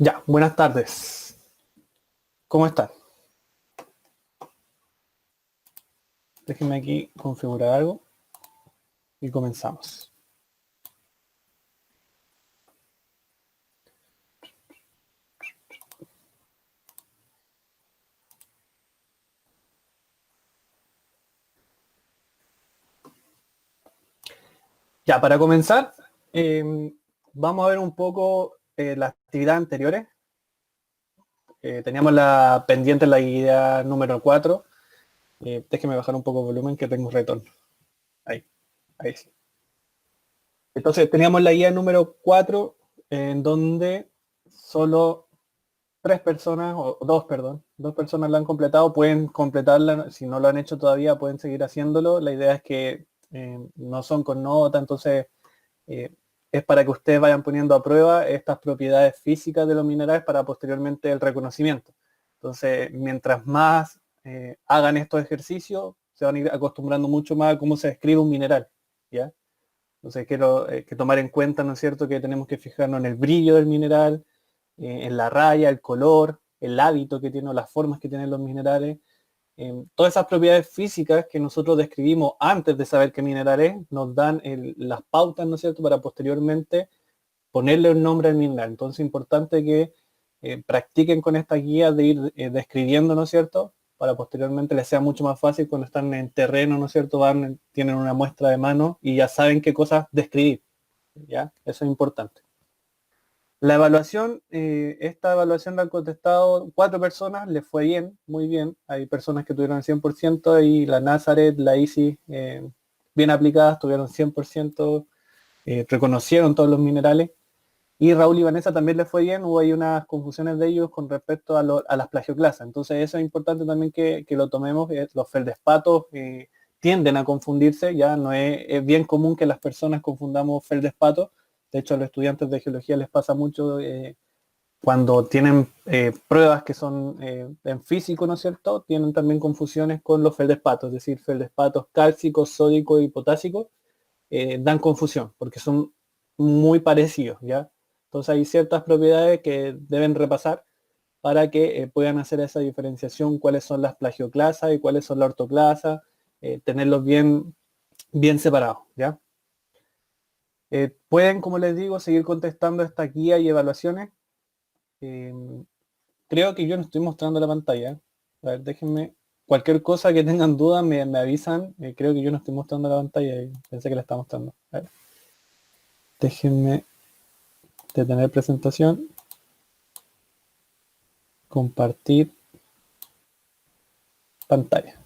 Ya, buenas tardes. ¿Cómo están? Déjenme aquí configurar algo y comenzamos. Ya, para comenzar, vamos a ver un poco las actividades anteriores. Teníamos la pendiente la guía número 4. Déjenme bajar un poco el volumen que tengo retorno. Ahí, ahí sí. Entonces, teníamos la guía número 4 en donde solo tres personas, o dos, perdón, dos personas la han completado, pueden completarla, si no lo han hecho todavía, pueden seguir haciéndolo. La idea es que no son con nota, entonces eh, es para que ustedes vayan poniendo a prueba estas propiedades físicas de los minerales para posteriormente el reconocimiento. Entonces, mientras más hagan estos ejercicios, se van a ir acostumbrando mucho más a cómo se describe un mineral, ¿ya? Entonces, quiero que tomar en cuenta, ¿no es cierto?, que tenemos que fijarnos en el brillo del mineral, en la raya, el color, el hábito que tiene, las formas que tienen los minerales, todas esas propiedades físicas que nosotros describimos antes de saber qué mineral es, nos dan las pautas, ¿no es cierto?, para posteriormente ponerle un nombre al mineral. Entonces es importante que practiquen con esta guía de ir describiendo, ¿no es cierto?, para posteriormente les sea mucho más fácil cuando están en terreno, ¿no es cierto?, tienen una muestra de mano y ya saben qué cosas describir, ¿ya? Eso es importante. La evaluación, esta evaluación la han contestado 4 personas, les fue bien, muy bien. Hay personas que tuvieron el 100% y la Nazaret, la ISI, bien aplicadas, tuvieron 100%, reconocieron todos los minerales. Y Raúl y Vanessa también les fue bien, hubo ahí unas confusiones de ellos con respecto a las plagioclasas. Entonces eso es importante también que lo tomemos. Los feldespatos tienden a confundirse, ya no es bien común que las personas confundamos feldespatos. De hecho, a los estudiantes de geología les pasa mucho cuando tienen pruebas que son en físico, ¿no es cierto? Tienen también confusiones con los feldespatos, es decir, feldespatos cálcicos, sódicos y potásicos dan confusión porque son muy parecidos, ¿ya? Entonces hay ciertas propiedades que deben repasar para que puedan hacer esa diferenciación, cuáles son las plagioclasas y cuáles son las ortoclasas, tenerlos bien separados, ¿ya? Pueden, como les digo, seguir contestando esta guía y evaluaciones. Eh, Creo que yo no estoy mostrando la pantalla. A ver, déjenme. Cualquier cosa que tengan dudas me avisan. Creo que yo no estoy mostrando la pantalla. Pensé que la estaba mostrando. A ver, déjenme detener presentación. Compartir pantalla.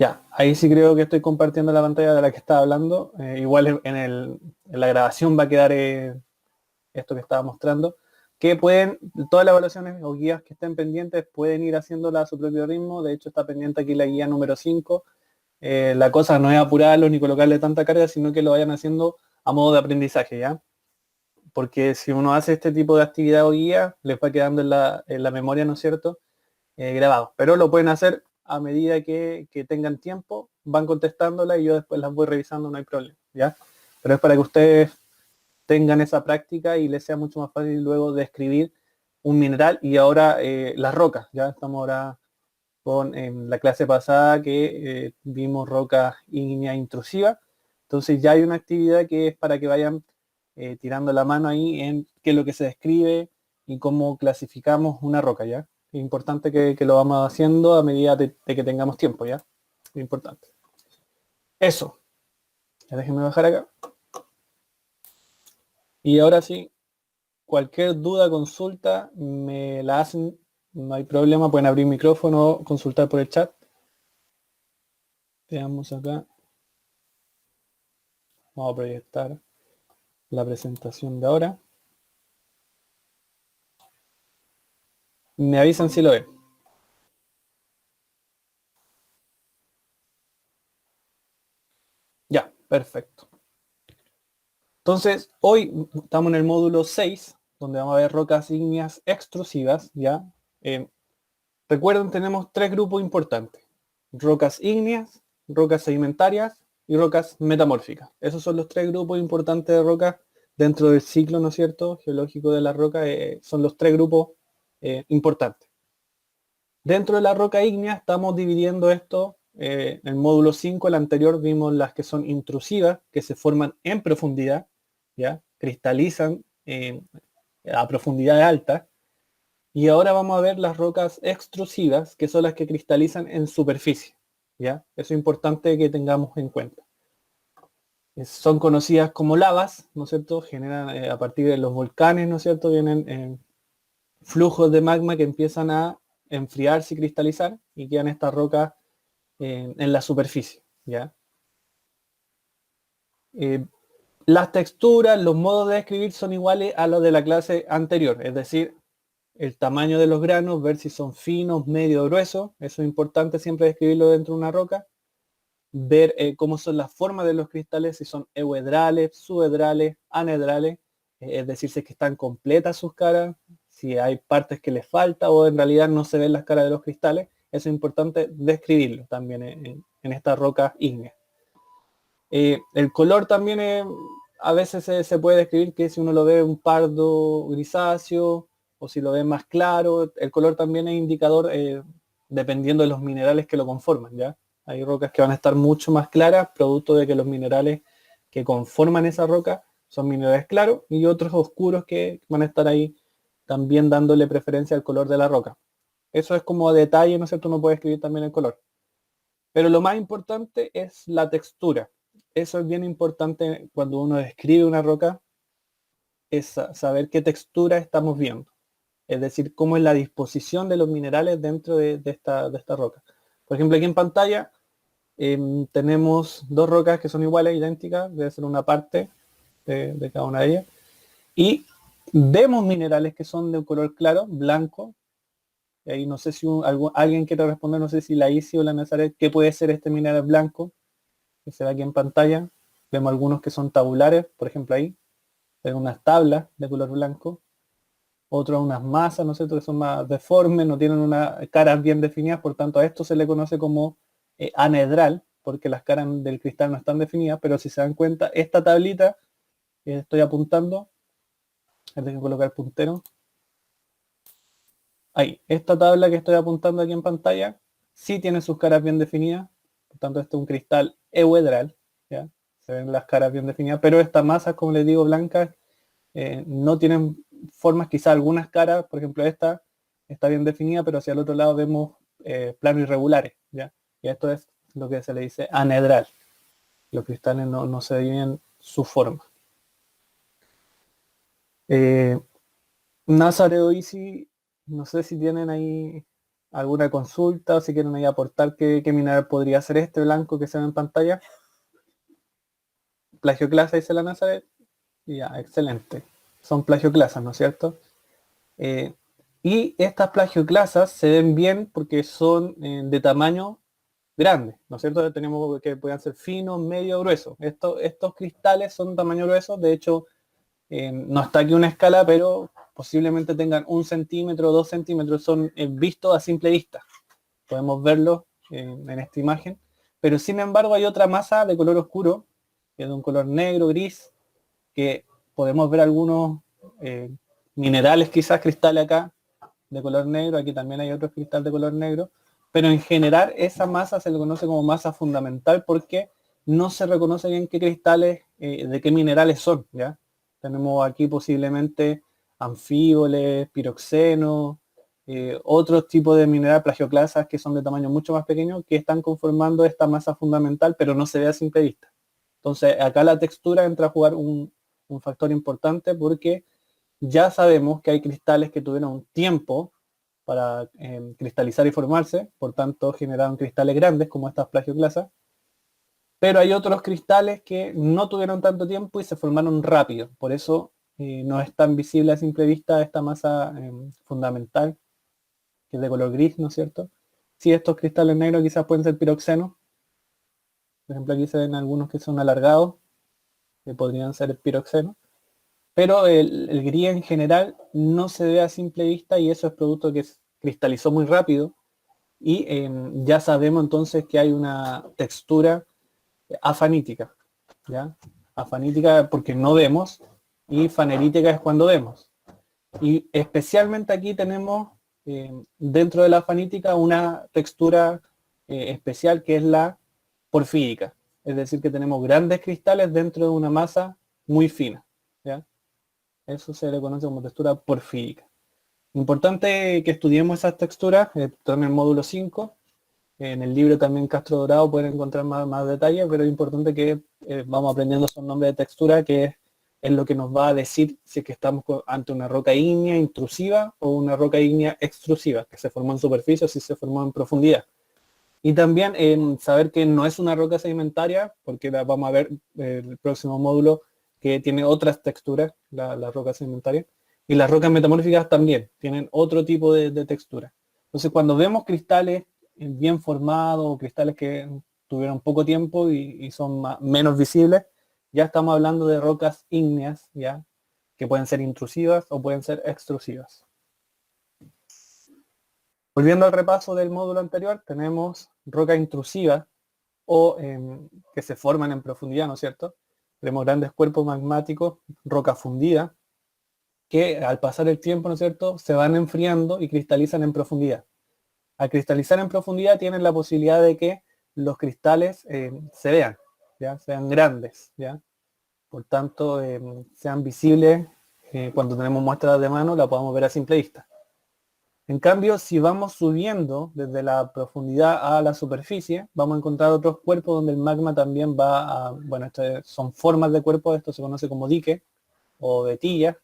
Ya, ahí sí creo que estoy compartiendo la pantalla de la que estaba hablando. Igual en la grabación va a quedar esto que estaba mostrando. Que pueden, todas las evaluaciones o guías que estén pendientes pueden ir haciéndola a su propio ritmo. De hecho está pendiente aquí la guía número 5. La cosa no es apurarlo ni colocarle tanta carga, sino que lo vayan haciendo a modo de aprendizaje, ¿ya? Porque si uno hace este tipo de actividad o guía, les va quedando en la memoria, ¿no es cierto?, grabado. Pero lo pueden hacer a medida que tengan tiempo, van contestándola y yo después las voy revisando, no hay problema, ¿ya? Pero es para que ustedes tengan esa práctica y les sea mucho más fácil luego describir un mineral y ahora las rocas, ¿ya? Estamos ahora con en la clase pasada que vimos rocas ígneas intrusivas. Entonces ya hay una actividad que es para que vayan tirando la mano ahí en qué es lo que se describe y cómo clasificamos una roca, ¿ya? Es importante que lo vamos haciendo a medida de que tengamos tiempo, ¿ya? Es importante. Eso. Ya déjenme bajar acá. Y ahora sí, cualquier duda, consulta, me la hacen, no hay problema, pueden abrir micrófono o consultar por el chat. Veamos acá. Vamos a proyectar la presentación de ahora. Me avisan si lo ven. Ya, perfecto. Entonces, hoy estamos en el módulo 6, donde vamos a ver rocas ígneas extrusivas, ¿ya? Eh, Recuerden, tenemos 3 grupos importantes. Rocas ígneas, rocas sedimentarias y rocas metamórficas. Esos son los tres grupos importantes de rocas dentro del ciclo, ¿no es cierto?, geológico de la roca. Son los tres grupos importantes. Dentro de la roca ígnea estamos dividiendo esto. En el módulo 5, el anterior, vimos las que son intrusivas, que se forman en profundidad, ¿ya? Cristalizan a profundidades altas. Y ahora vamos a ver las rocas extrusivas, que son las que cristalizan en superficie, ¿ya? Eso es importante que tengamos en cuenta. Son conocidas como lavas, ¿no es cierto? Generan a partir de los volcanes, ¿no es cierto? Vienen flujos de magma que empiezan a enfriarse y cristalizar y quedan estas rocas en la superficie, ¿ya? Las texturas, los modos de escribir son iguales a los de la clase anterior, es decir, el tamaño de los granos, ver si son finos, medios o gruesos. Eso es importante siempre describirlo dentro de una roca. Ver cómo son las formas de los cristales, si son euedrales, subedrales, anedrales, es decir, si es que están completas sus caras, si hay partes que les falta o en realidad no se ven las caras de los cristales. Eso es importante describirlo también en estas rocas ígneas. El color también a veces se puede describir que si uno lo ve un pardo grisáceo o si lo ve más claro. El color también es indicador dependiendo de los minerales que lo conforman, ¿ya? Hay rocas que van a estar mucho más claras, producto de que los minerales que conforman esa roca son minerales claros, y otros oscuros que van a estar ahí también dándole preferencia al color de la roca. Eso es como a detalle, ¿no es cierto? Uno puede escribir también el color. Pero lo más importante es la textura. Eso es bien importante cuando uno describe una roca, es saber qué textura estamos viendo. Es decir, cómo es la disposición de los minerales dentro de esta roca. Por ejemplo, aquí en pantalla tenemos dos rocas que son iguales, idénticas, debe ser una parte de cada una de ellas. Y vemos minerales que son de un color claro, blanco. Y ahí no sé si alguien quiere responder, no sé si la Isi o la Nazaret, ¿qué puede ser este mineral blanco? Que se ve aquí en pantalla. Vemos algunos que son tabulares, por ejemplo ahí. Ven unas tablas de color blanco. Otros unas masas, ¿no es cierto?, que son más deformes, no tienen unas caras bien definidas, por tanto a esto se le conoce como anedral, porque las caras del cristal no están definidas, pero si se dan cuenta, esta tablita que estoy apuntando, tengo que colocar el puntero, ahí, esta tabla que estoy apuntando aquí en pantalla, sí tiene sus caras bien definidas, por tanto este es un cristal euedral, ¿ya? Se ven las caras bien definidas, pero estas masas, como les digo, blancas, no tienen formas, quizá algunas caras, por ejemplo esta está bien definida, pero hacia el otro lado vemos planos irregulares, ¿ya? Y esto es lo que se le dice anedral. Los cristales no se dividen su forma. Nazareth o Isi, no sé si tienen ahí alguna consulta o si quieren ahí aportar qué mineral podría ser este blanco que se ve en pantalla. Plagioclasa, dice la Nazareth. Ya, excelente. Son plagioclasas, ¿no es cierto? Y estas plagioclasas se ven bien porque son de tamaño grande, ¿no es cierto? Tenemos que puedan ser finos, medio, gruesos. Estos cristales son tamaño grueso, de hecho, no está aquí una escala, pero posiblemente tengan 1 centímetro, 2 centímetros, son vistos a simple vista. Podemos verlo en esta imagen. Pero sin embargo hay otra masa de color oscuro, que es de un color negro, gris, que podemos ver algunos minerales, quizás cristales acá, de color negro. Aquí también hay otros cristales de color negro. Pero en general esa masa se le conoce como masa fundamental porque no se reconoce bien qué cristales, de qué minerales son, ¿ya? Tenemos aquí posiblemente anfíboles, piroxenos, otros tipos de mineral, plagioclasas, que son de tamaño mucho más pequeño, que están conformando esta masa fundamental, pero no se ve a simple vista. Entonces acá la textura entra a jugar un factor importante porque ya sabemos que hay cristales que tuvieron un tiempo para cristalizar y formarse, por tanto generaron cristales grandes como estas plagioclasas, pero hay otros cristales que no tuvieron tanto tiempo y se formaron rápido, por eso no es tan visible a simple vista esta masa fundamental, que es de color gris, ¿no es cierto? Sí, estos cristales negros quizás pueden ser piroxenos, por ejemplo aquí se ven algunos que son alargados, que podrían ser piroxenos, pero el gris en general no se ve a simple vista y eso es producto que cristalizó muy rápido y ya sabemos entonces que hay una textura afanítica, ¿ya? Afanítica porque no vemos, y fanerítica es cuando vemos. Y especialmente aquí tenemos dentro de la fanítica una textura especial que es la porfírica. Es decir, que tenemos grandes cristales dentro de una masa muy fina, ¿ya? Eso se le conoce como textura porfírica. Importante que estudiemos esas texturas, está en el módulo 5. En el libro también Castro Dorado pueden encontrar más detalles, pero es importante que vamos aprendiendo esos nombres de textura, que es lo que nos va a decir si es que estamos ante una roca ígnea intrusiva o una roca ígnea extrusiva, que se formó en superficie o si se formó en profundidad. Y también saber que no es una roca sedimentaria, porque vamos a ver el próximo módulo que tiene otras texturas, la roca sedimentaria. Y las rocas metamórficas también tienen otro tipo de textura. Entonces, cuando vemos cristales bien formados o cristales que tuvieron poco tiempo y son menos visibles, ya estamos hablando de rocas ígneas, ya, que pueden ser intrusivas o pueden ser extrusivas. Volviendo al repaso del módulo anterior, tenemos roca intrusiva o que se forman en profundidad, ¿no es cierto? Tenemos grandes cuerpos magmáticos, roca fundida, que al pasar el tiempo, ¿no es cierto?, se van enfriando y cristalizan en profundidad. Al cristalizar en profundidad tienen la posibilidad de que los cristales se vean, ¿ya? Sean grandes, ¿ya? Por tanto, sean visibles cuando tenemos muestras de mano, la podamos ver a simple vista. En cambio, si vamos subiendo desde la profundidad a la superficie, vamos a encontrar otros cuerpos donde el magma también va a, bueno, son formas de cuerpos, esto se conoce como dique o vetillas,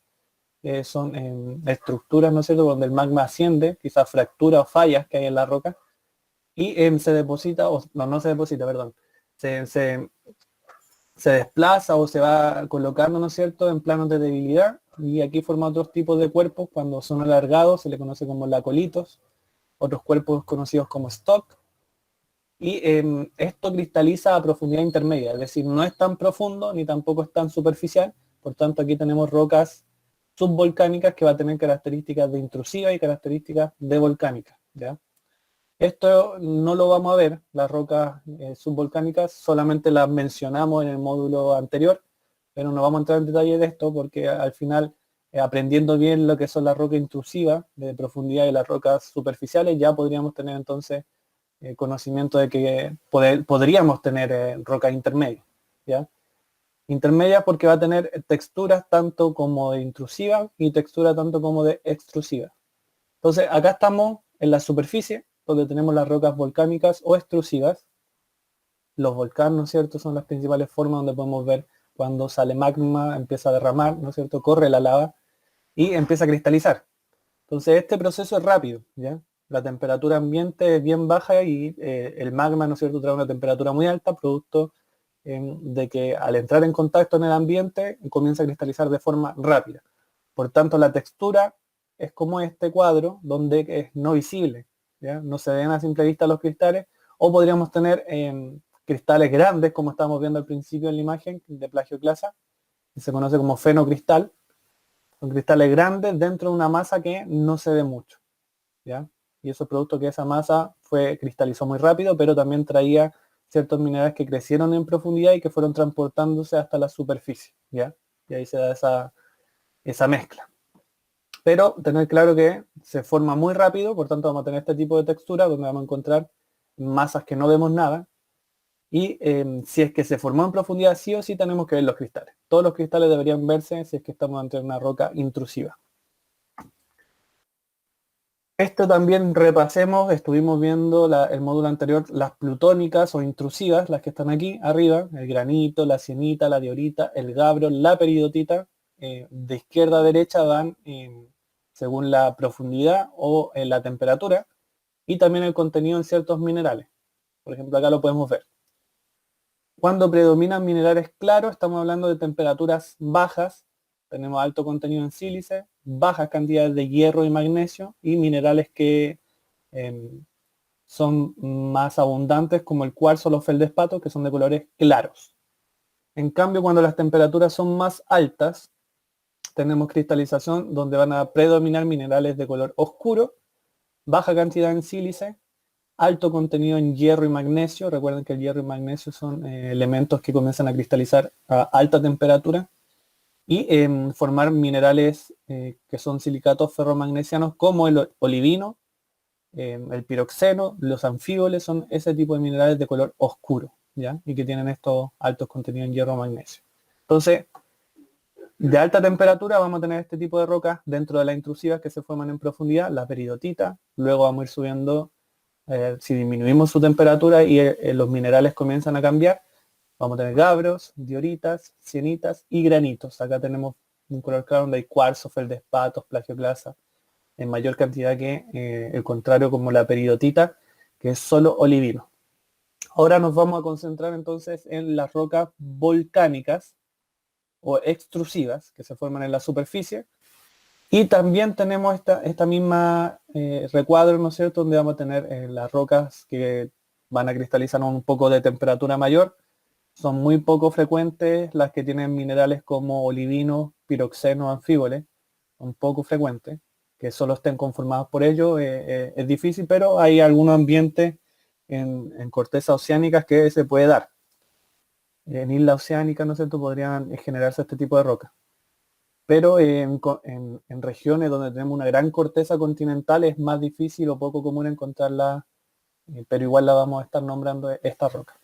son estructuras, ¿no es cierto?, donde el magma asciende, quizás fracturas o fallas que hay en la roca, y se deposita, o no se deposita, perdón, se desplaza o se va colocando, ¿no es cierto?, en planos de debilidad, y aquí forma otros tipos de cuerpos. Cuando son alargados se le conoce como lacolitos, otros cuerpos conocidos como stock, y esto cristaliza a profundidad intermedia, es decir, no es tan profundo ni tampoco es tan superficial. Por tanto, aquí tenemos rocas subvolcánicas que va a tener características de intrusiva y características de volcánica, ¿ya? Esto no lo vamos a ver, las rocas subvolcánicas, solamente las mencionamos en el módulo anterior, pero no vamos a entrar en detalle de esto porque al final, aprendiendo bien lo que son las rocas intrusivas de profundidad y las rocas superficiales, ya podríamos tener entonces conocimiento de que podríamos tener rocas intermedias, ¿ya? Intermedia porque va a tener texturas tanto como de intrusiva y textura tanto como de extrusiva. Entonces acá estamos en la superficie, donde tenemos las rocas volcánicas o extrusivas. Los volcanes, ¿no es cierto?, son las principales formas donde podemos ver cuando sale magma, empieza a derramar, ¿no es cierto?, corre la lava y empieza a cristalizar. Entonces este proceso es rápido, ¿ya? La temperatura ambiente es bien baja y el magma, ¿no es cierto?, trae una temperatura muy alta, producto de que al entrar en contacto en el ambiente comienza a cristalizar de forma rápida. Por tanto, la textura es como este cuadro, donde es no visible, ¿ya? No se ven a simple vista los cristales, o podríamos tener cristales grandes, como estamos viendo al principio en la imagen de plagioclasa, que se conoce como fenocristal. Son cristales grandes dentro de una masa que no se ve mucho, ¿ya? Y eso es producto que esa masa cristalizó muy rápido, pero también traía ciertos minerales que crecieron en profundidad y que fueron transportándose hasta la superficie, ¿ya? Y ahí se da esa mezcla. Pero tener claro que se forma muy rápido, por tanto vamos a tener este tipo de textura donde vamos a encontrar masas que no vemos nada. Y si es que se formó en profundidad, sí o sí tenemos que ver los cristales. Todos los cristales deberían verse si es que estamos ante una roca intrusiva. Esto también repasemos, estuvimos viendo el módulo anterior, las plutónicas o intrusivas, las que están aquí arriba, el granito, la sienita, la diorita, el gabbro, la peridotita, de izquierda a derecha van según la profundidad o la temperatura, y también el contenido en ciertos minerales. Por ejemplo, acá lo podemos ver. Cuando predominan minerales claros, estamos hablando de temperaturas bajas, tenemos alto contenido en sílice, bajas cantidades de hierro y magnesio, y minerales que son más abundantes como el cuarzo o los feldespatos, que son de colores claros. En cambio, cuando las temperaturas son más altas, tenemos cristalización donde van a predominar minerales de color oscuro, baja cantidad en sílice, alto contenido en hierro y magnesio. Recuerden que el hierro y magnesio son elementos que comienzan a cristalizar a alta temperatura y formar minerales que son silicatos ferromagnesianos como el olivino, el piroxeno, los anfíboles, son ese tipo de minerales de color oscuro, ¿ya? Y que tienen estos altos contenidos en hierro y magnesio. Entonces, de alta temperatura vamos a tener este tipo de rocas dentro de las intrusivas que se forman en profundidad, la peridotita. Luego vamos a ir subiendo, si disminuimos su temperatura y los minerales comienzan a cambiar, vamos a tener gabros, dioritas, sienitas y granitos. Acá tenemos un color claro donde hay cuarzo, feldespatos, plagioclasa, en mayor cantidad que el contrario como la peridotita, que es solo olivino. Ahora nos vamos a concentrar entonces en las rocas volcánicas o extrusivas que se forman en la superficie. Y también tenemos esta misma recuadro, ¿no es cierto?, donde vamos a tener las rocas que van a cristalizar a un poco de temperatura mayor. Son muy poco frecuentes las que tienen minerales como olivino, piroxeno, anfíboles. Son poco frecuentes. Que solo estén conformados por ello es difícil, pero hay algunos ambientes en corteza oceánicas que se puede dar. En isla oceánica, ¿no es cierto?, podrían generarse este tipo de rocas. Pero en regiones donde tenemos una gran corteza continental es más difícil o poco común encontrarla, pero igual la vamos a estar nombrando esta roca.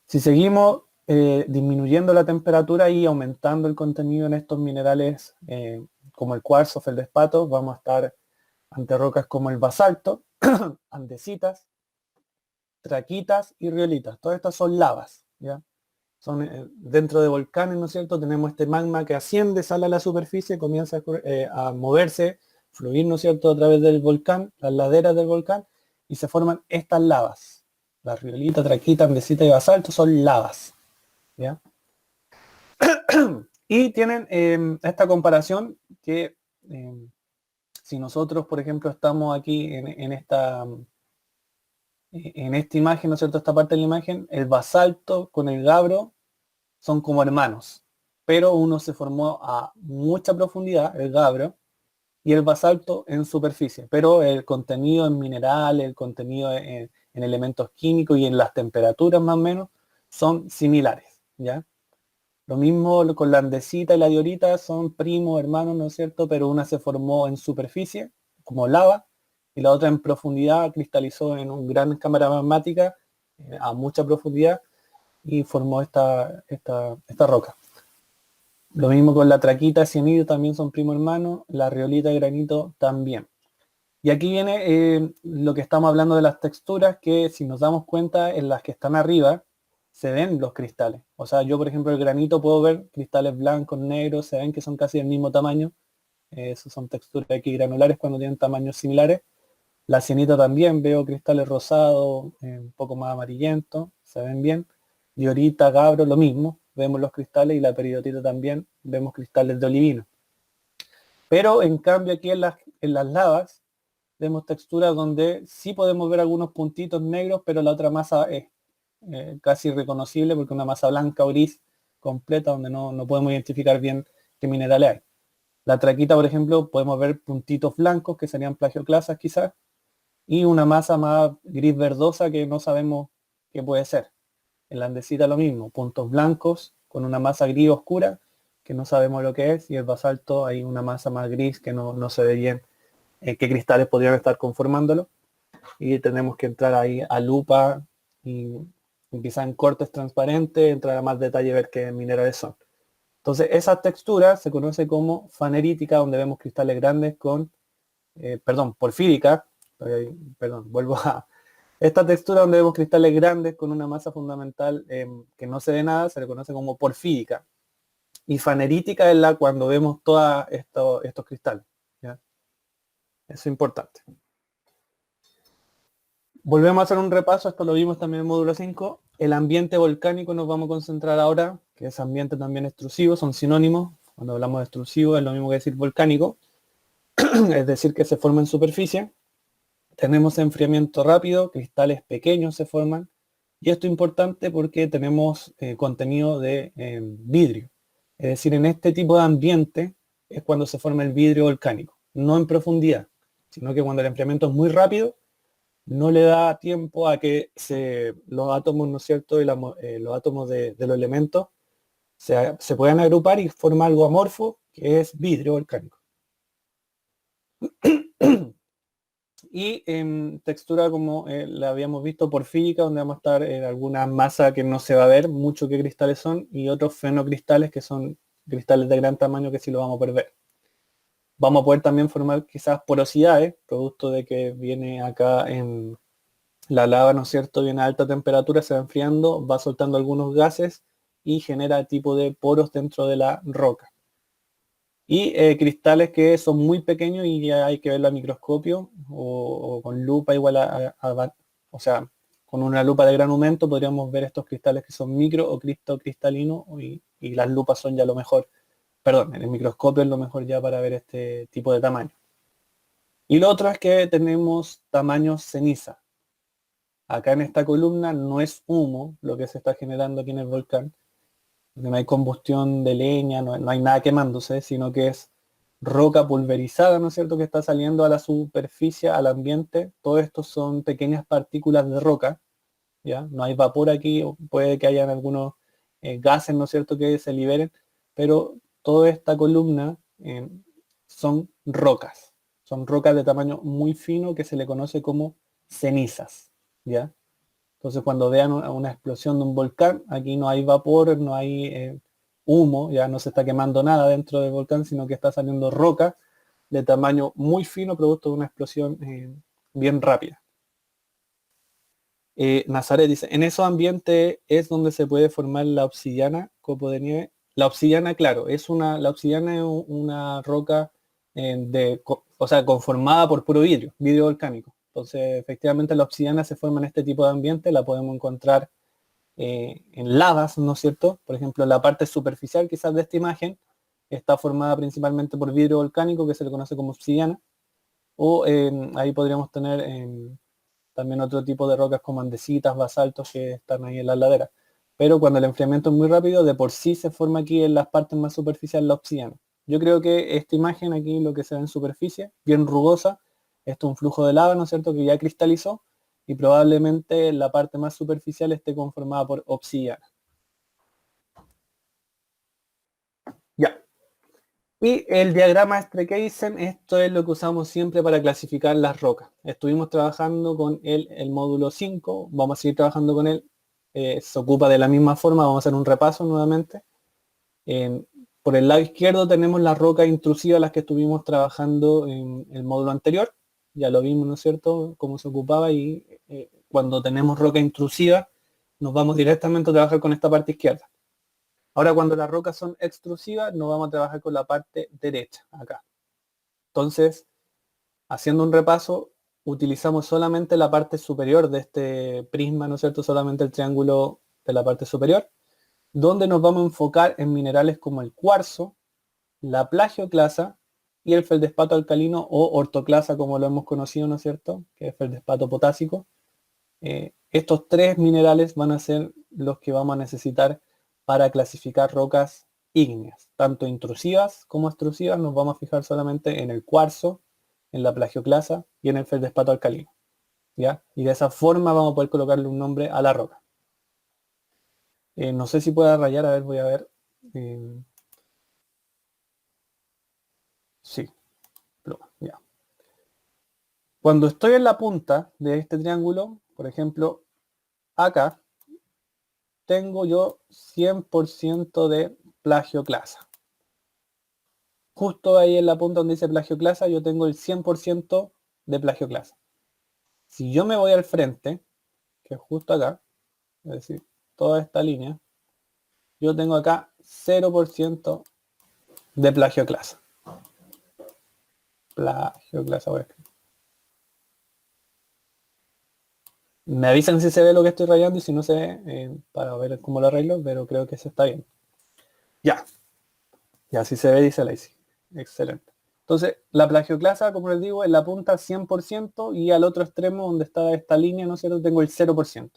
Si seguimos disminuyendo la temperatura y aumentando el contenido en estos minerales como el cuarzo, feldespato, vamos a estar ante rocas como el basalto, andesitas, traquitas y riolitas. Todas estas son lavas, ¿ya? Son dentro de volcanes, ¿no es cierto? Tenemos este magma que asciende, sale a la superficie, comienza a moverse, fluir, ¿no es cierto?, a través del volcán, las laderas del volcán, y se forman estas lavas. La riolita, traquita, andesita y basalto son lavas, ¿ya? Y tienen esta comparación que si nosotros, por ejemplo, estamos aquí en esta imagen, ¿no es cierto?, esta parte de la imagen, el basalto con el gabro son como hermanos, pero uno se formó a mucha profundidad, el gabro, y el basalto en superficie, pero el contenido en minerales, el contenido en elementos químicos y en las temperaturas más o menos son similares, ¿ya? Lo mismo con la andesita y la diorita, son primos, hermanos, ¿no es cierto?, pero una se formó en superficie, como lava, y la otra en profundidad, cristalizó en una gran cámara magmática a mucha profundidad y formó esta roca. Lo mismo con la traquita, cianuro, también son primo hermano, la riolita y granito también. Y aquí viene lo que estamos hablando de las texturas, que si nos damos cuenta en las que están arriba, se ven los cristales. O sea, yo por ejemplo el granito puedo ver cristales blancos, negros, se ven que son casi del mismo tamaño. Esos son texturas aquí granulares cuando tienen tamaños similares. La cianita también veo cristales rosados, un poco más amarillentos, se ven bien. Diorita, gabro, lo mismo, vemos los cristales, y la peridotita también, vemos cristales de olivino. Pero en cambio aquí en las lavas vemos texturas donde sí podemos ver algunos puntitos negros, pero la otra masa es casi irreconocible porque es una masa blanca o gris completa donde no podemos identificar bien qué minerales hay. La traquita, por ejemplo, podemos ver puntitos blancos que serían plagioclasas quizás, y una masa más gris verdosa que no sabemos qué puede ser. En la andesita lo mismo, puntos blancos con una masa gris oscura que no sabemos lo que es, y el basalto hay una masa más gris que no se ve bien qué cristales podrían estar conformándolo, y tenemos que entrar ahí a lupa y quizá en cortes transparentes, entrar a más detalle y ver qué minerales son. Entonces esa textura se conoce como fanerítica, donde vemos cristales grandes con, porfírica, vuelvo a esta textura donde vemos cristales grandes con una masa fundamental que no se ve nada, se le conoce como porfírica. Y fanerítica es la cuando vemos todos estos cristales, ¿ya? Eso es importante. Volvemos a hacer un repaso, esto lo vimos también en el módulo 5. El ambiente volcánico nos vamos a concentrar ahora, que es ambiente también extrusivo, son sinónimos. Cuando hablamos de extrusivo es lo mismo que decir volcánico, es decir, que se forma en superficie. Tenemos enfriamiento rápido, cristales pequeños se forman, y esto es importante porque tenemos contenido de vidrio. Es decir, en este tipo de ambiente es cuando se forma el vidrio volcánico, no en profundidad, sino que cuando el enfriamiento es muy rápido, no le da tiempo a que los átomos, ¿no es cierto?, y los átomos de los elementos se puedan agrupar y formar algo amorfo, que es vidrio volcánico. Y en textura, como la habíamos visto, porfírica, donde vamos a estar en alguna masa que no se va a ver mucho qué cristales son, y otros fenocristales, que son cristales de gran tamaño, que sí lo vamos a poder ver. Vamos a poder también formar quizás porosidades, producto de que viene acá en la lava, ¿no es cierto?, viene a alta temperatura, se va enfriando, va soltando algunos gases y genera tipo de poros dentro de la roca. Y cristales que son muy pequeños y ya hay que verlo a microscopio o con lupa igual o sea, con una lupa de gran aumento podríamos ver estos cristales que son micro o cristalinos y las lupas son ya lo mejor, perdón, en el microscopio es lo mejor ya para ver este tipo de tamaño. Y lo otro es que tenemos tamaño ceniza. Acá en esta columna no es humo lo que se está generando aquí en el volcán, porque no hay combustión de leña, no hay nada quemándose, sino que es roca pulverizada, ¿no es cierto?, que está saliendo a la superficie, al ambiente. Todo esto son pequeñas partículas de roca, ¿ya? No hay vapor aquí, puede que hayan algunos gases, ¿no es cierto?, que se liberen, pero toda esta columna son rocas de tamaño muy fino que se le conoce como cenizas, ¿ya? Entonces cuando vean una explosión de un volcán, aquí no hay vapor, no hay humo, ya no se está quemando nada dentro del volcán, sino que está saliendo roca de tamaño muy fino, producto de una explosión bien rápida. Nazaret dice, en esos ambientes es donde se puede formar la obsidiana, copo de nieve. La obsidiana, claro, la obsidiana es una roca o sea, conformada por puro vidrio volcánico. Entonces, efectivamente, la obsidiana se forma en este tipo de ambiente, la podemos encontrar en lavas, ¿no es cierto? Por ejemplo, la parte superficial quizás de esta imagen está formada principalmente por vidrio volcánico, que se le conoce como obsidiana, o ahí podríamos tener también otro tipo de rocas como andesitas, basaltos que están ahí en las laderas. Pero cuando el enfriamiento es muy rápido, de por sí se forma aquí en las partes más superficiales la obsidiana. Yo creo que esta imagen aquí, lo que se ve en superficie, bien rugosa, esto es un flujo de lava, ¿no es cierto?, que ya cristalizó y probablemente la parte más superficial esté conformada por obsidiana. Ya. Y el diagrama Streckheisen, esto es lo que usamos siempre para clasificar las rocas. Estuvimos trabajando con el módulo 5, vamos a seguir trabajando con él. Se ocupa de la misma forma, vamos a hacer un repaso nuevamente. Por el lado izquierdo tenemos las rocas intrusivas, las que estuvimos trabajando en el módulo anterior. Ya lo vimos, ¿no es cierto?, cómo se ocupaba y cuando tenemos roca intrusiva nos vamos directamente a trabajar con esta parte izquierda. Ahora cuando las rocas son extrusivas nos vamos a trabajar con la parte derecha, acá. Entonces, haciendo un repaso, utilizamos solamente la parte superior de este prisma, ¿no es cierto?, solamente el triángulo de la parte superior, donde nos vamos a enfocar en minerales como el cuarzo, la plagioclasa y el feldespato alcalino o ortoclasa, como lo hemos conocido, ¿no es cierto?, que es feldespato potásico. Estos tres minerales van a ser los que vamos a necesitar para clasificar rocas ígneas, tanto intrusivas como extrusivas. Nos vamos a fijar solamente en el cuarzo, en la plagioclasa y en el feldespato alcalino, ¿ya? Y de esa forma vamos a poder colocarle un nombre a la roca. No sé si pueda rayar, a ver, voy a ver. Sí, ya. Cuando estoy en la punta de este triángulo, por ejemplo, acá, tengo yo 100% de plagioclasa. Justo ahí en la punta donde dice plagioclasa, yo tengo el 100% de plagioclasa. Si yo me voy al frente, que es justo acá, es decir, toda esta línea, yo tengo acá 0% de plagioclasa. Plagioclasa, voy a escribir. Me avisan si se ve lo que estoy rayando y si no se ve, para ver cómo lo arreglo, pero creo que eso está bien. Ya. Y así se ve, dice Lacey. Excelente. Entonces, la plagioclasa, como les digo, es la punta 100% y al otro extremo donde está esta línea, ¿no es cierto?, tengo el 0%.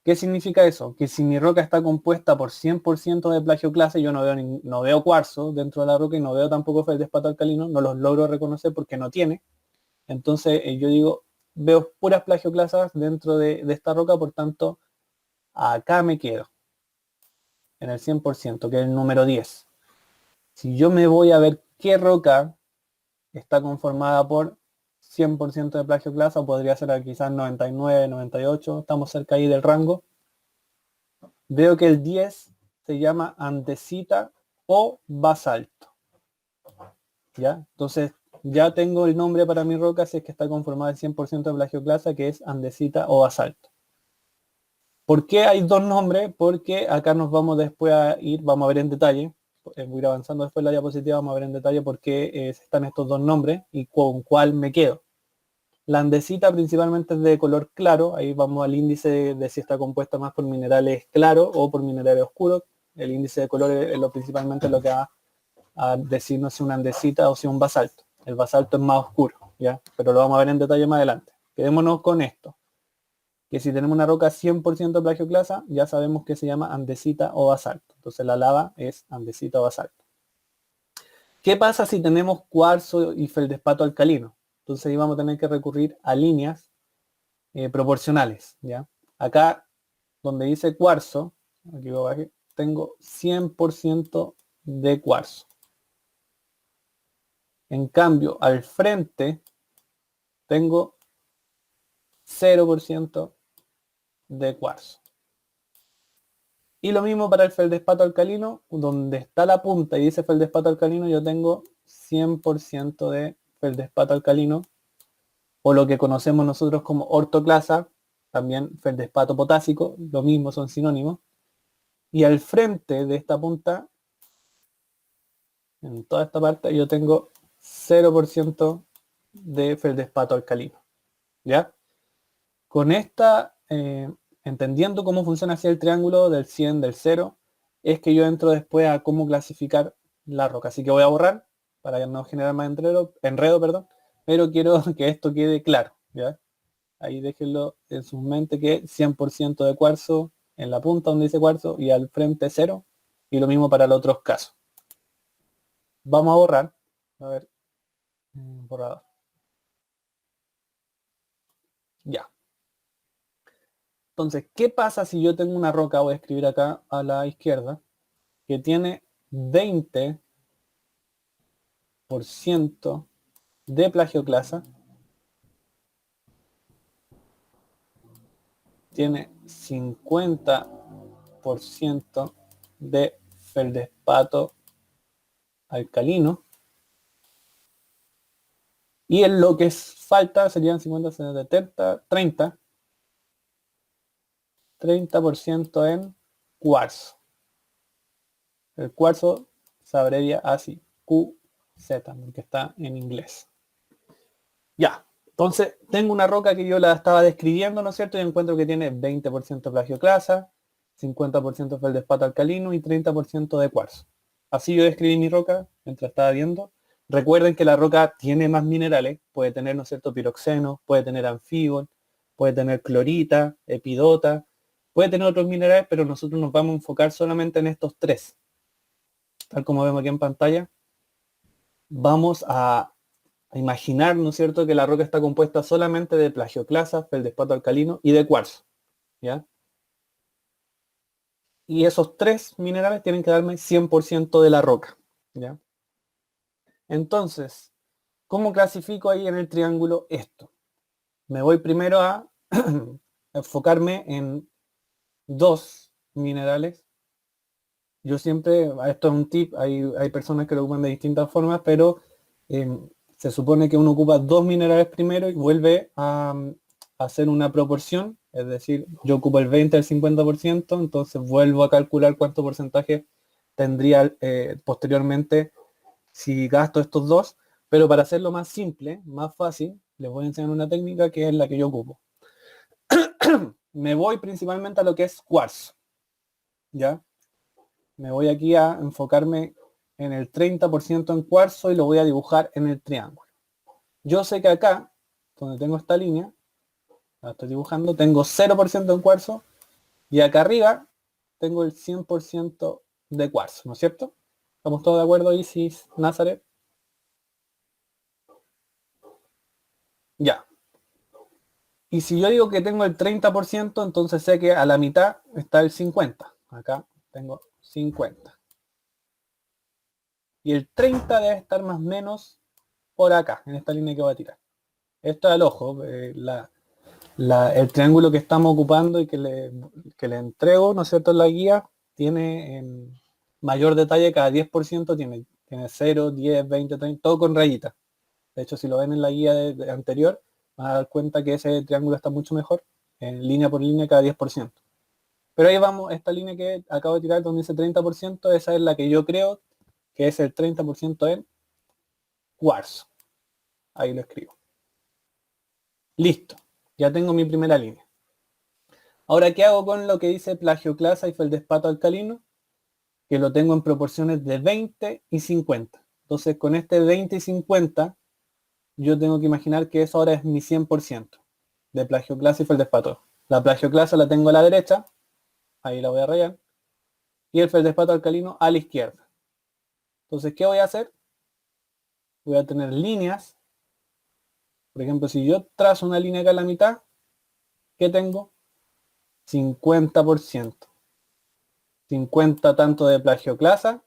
¿Qué significa eso? Que si mi roca está compuesta por 100% de plagioclasa, yo no veo cuarzo dentro de la roca y no veo tampoco feldespato alcalino, no los logro reconocer porque no tiene. Entonces yo digo, veo puras plagioclasas dentro de esta roca, por tanto, acá me quedo, en el 100%, que es el número 10. Si yo me voy a ver qué roca está conformada por 100% de plagioclasa, o podría ser quizás 99, 98, estamos cerca ahí del rango, veo que el 10 se llama andesita o basalto. ¿Ya? Entonces, ya tengo el nombre para mi roca si es que está conformada el 100% de plagioclasa, que es andesita o basalto. ¿Por qué hay dos nombres? Porque acá nos vamos después vamos a ver en detalle, voy a ir avanzando después la diapositiva, vamos a ver en detalle por qué están estos dos nombres y con cuál me quedo. La andesita principalmente es de color claro, ahí vamos al índice de si está compuesta más por minerales claros o por minerales oscuros. El índice de color es principalmente lo que va a decirnos si una andesita o si un basalto. El basalto es más oscuro, ¿ya? Pero lo vamos a ver en detalle más adelante. Quedémonos con esto, que si tenemos una roca 100% plagioclasa, ya sabemos que se llama andesita o basalto. Entonces la lava es andesita o basalto. ¿Qué pasa si tenemos cuarzo y feldespato alcalino? Entonces ahí vamos a tener que recurrir a líneas proporcionales, ¿ya? Acá, donde dice cuarzo, aquí lo bajé, tengo 100% de cuarzo. En cambio, al frente tengo 0% de cuarzo. Y lo mismo para el feldespato alcalino, donde está la punta y dice feldespato alcalino, yo tengo 100% de feldespato alcalino, o lo que conocemos nosotros como ortoclasa, también feldespato potásico, lo mismo, son sinónimos. Y al frente de esta punta, en toda esta parte, yo tengo 0% de feldespato alcalino. ¿Ya? Con esta, entendiendo cómo funciona así el triángulo del 100, del 0, es que yo entro después a cómo clasificar la roca. Así que voy a borrar para no generar más enredo, perdón, pero quiero que esto quede claro. ¿Ya? Ahí déjenlo en su mente que 100% de cuarzo en la punta donde dice cuarzo y al frente 0. Y lo mismo para los otros casos. Vamos a borrar. A ver, borrador. Ya. Entonces, ¿qué pasa si yo tengo una roca? Voy a escribir acá a la izquierda, que tiene 20% de plagioclasa, tiene 50% de feldespato alcalino, y en lo que falta serían 50, 70, 30% en cuarzo. El cuarzo se abrevia así, QZ, porque está en inglés. Ya, entonces tengo una roca que yo la estaba describiendo, ¿no es cierto? Y encuentro que tiene 20% plagioclasa, 50% feldespato alcalino y 30% de cuarzo. Así yo describí mi roca mientras estaba viendo. Recuerden que la roca tiene más minerales, puede tener, ¿no es cierto?, piroxeno, puede tener anfibol, puede tener clorita, epidota, puede tener otros minerales, pero nosotros nos vamos a enfocar solamente en estos tres. Tal como vemos aquí en pantalla, vamos a imaginar, ¿no es cierto?, que la roca está compuesta solamente de plagioclasa, feldespato alcalino y de cuarzo, ¿ya? Y esos tres minerales tienen que darme 100% de la roca, ¿ya? Entonces, ¿cómo clasifico ahí en el triángulo esto? Me voy primero a enfocarme en dos minerales. Yo siempre, esto es un tip, hay personas que lo ocupan de distintas formas, pero se supone que uno ocupa dos minerales primero y vuelve a hacer una proporción, es decir, yo ocupo el 20 al 50%, entonces vuelvo a calcular cuánto porcentaje tendría posteriormente si gasto estos dos, pero para hacerlo más simple, más fácil, les voy a enseñar una técnica que es la que yo ocupo. Me voy principalmente a lo que es cuarzo, ¿ya? Me voy aquí a enfocarme en el 30% en cuarzo y lo voy a dibujar en el triángulo. Yo sé que acá, donde tengo esta línea, la estoy dibujando, tengo 0% en cuarzo y acá arriba tengo el 100% de cuarzo, ¿no es cierto? ¿Estamos todos de acuerdo, Isis, Nazaret? Ya. Y si yo digo que tengo el 30%, entonces sé que a la mitad está el 50. Acá tengo 50. Y el 30 debe estar más o menos por acá, en esta línea que voy a tirar. Esto es al ojo, el triángulo que estamos ocupando y que le entrego, ¿no es cierto?, en la guía, tiene mayor detalle, cada 10% tiene 0, 10, 20, 30, todo con rayitas. De hecho, si lo ven en la guía anterior, van a dar cuenta que ese triángulo está mucho mejor, en línea por línea, cada 10%. Pero ahí vamos, esta línea que acabo de tirar donde dice 30%, esa es la que yo creo que es el 30% en cuarzo. Ahí lo escribo. Listo, ya tengo mi primera línea. Ahora, ¿qué hago con lo que dice plagioclasa y feldespato alcalino? Que lo tengo en proporciones de 20 y 50. Entonces, con este 20 y 50, yo tengo que imaginar que eso ahora es mi 100% de plagioclasa y feldespato. La plagioclasa la tengo a la derecha, ahí la voy a rayar, y el feldespato alcalino a la izquierda. Entonces, ¿qué voy a hacer? Voy a tener líneas. Por ejemplo, si yo trazo una línea acá en la mitad, ¿qué tengo? 50%. 50 tanto de plagioclasa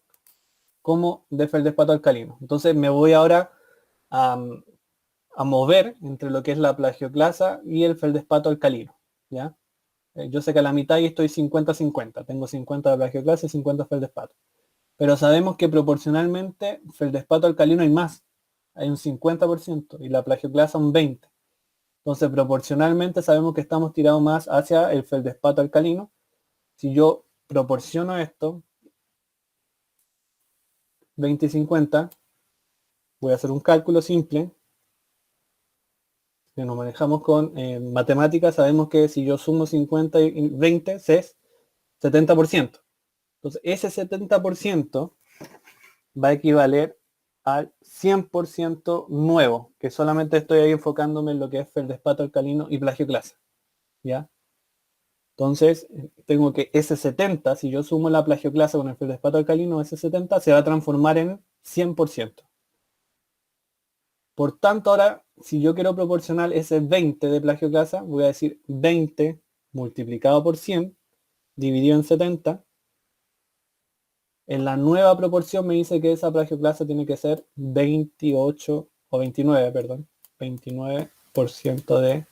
como de feldespato alcalino. Entonces me voy ahora a mover entre lo que es la plagioclasa y el feldespato alcalino. ¿Ya? Yo sé que a la mitad y estoy 50-50. Tengo 50 de plagioclasa y 50 de feldespato. Pero sabemos que proporcionalmente feldespato alcalino hay más. Hay un 50% y la plagioclasa un 20%. Entonces proporcionalmente sabemos que estamos tirados más hacia el feldespato alcalino. Si yo proporciono esto, 20 y 50, voy a hacer un cálculo simple. Si nos manejamos con matemáticas, sabemos que si yo sumo 50 y 20 es 70%. Entonces ese 70% va a equivaler al 100% nuevo, que solamente estoy ahí enfocándome en lo que es feldespato alcalino y plagioclasa. ¿Ya? Entonces, tengo que ese 70, si yo sumo la plagioclasa con el feldespato alcalino, ese 70 se va a transformar en 100%. Por tanto, ahora, si yo quiero proporcionar ese 20 de plagioclasa, voy a decir 20 multiplicado por 100, dividido en 70. En la nueva proporción me dice que esa plagioclasa tiene que ser 28, o 29, perdón, 29% de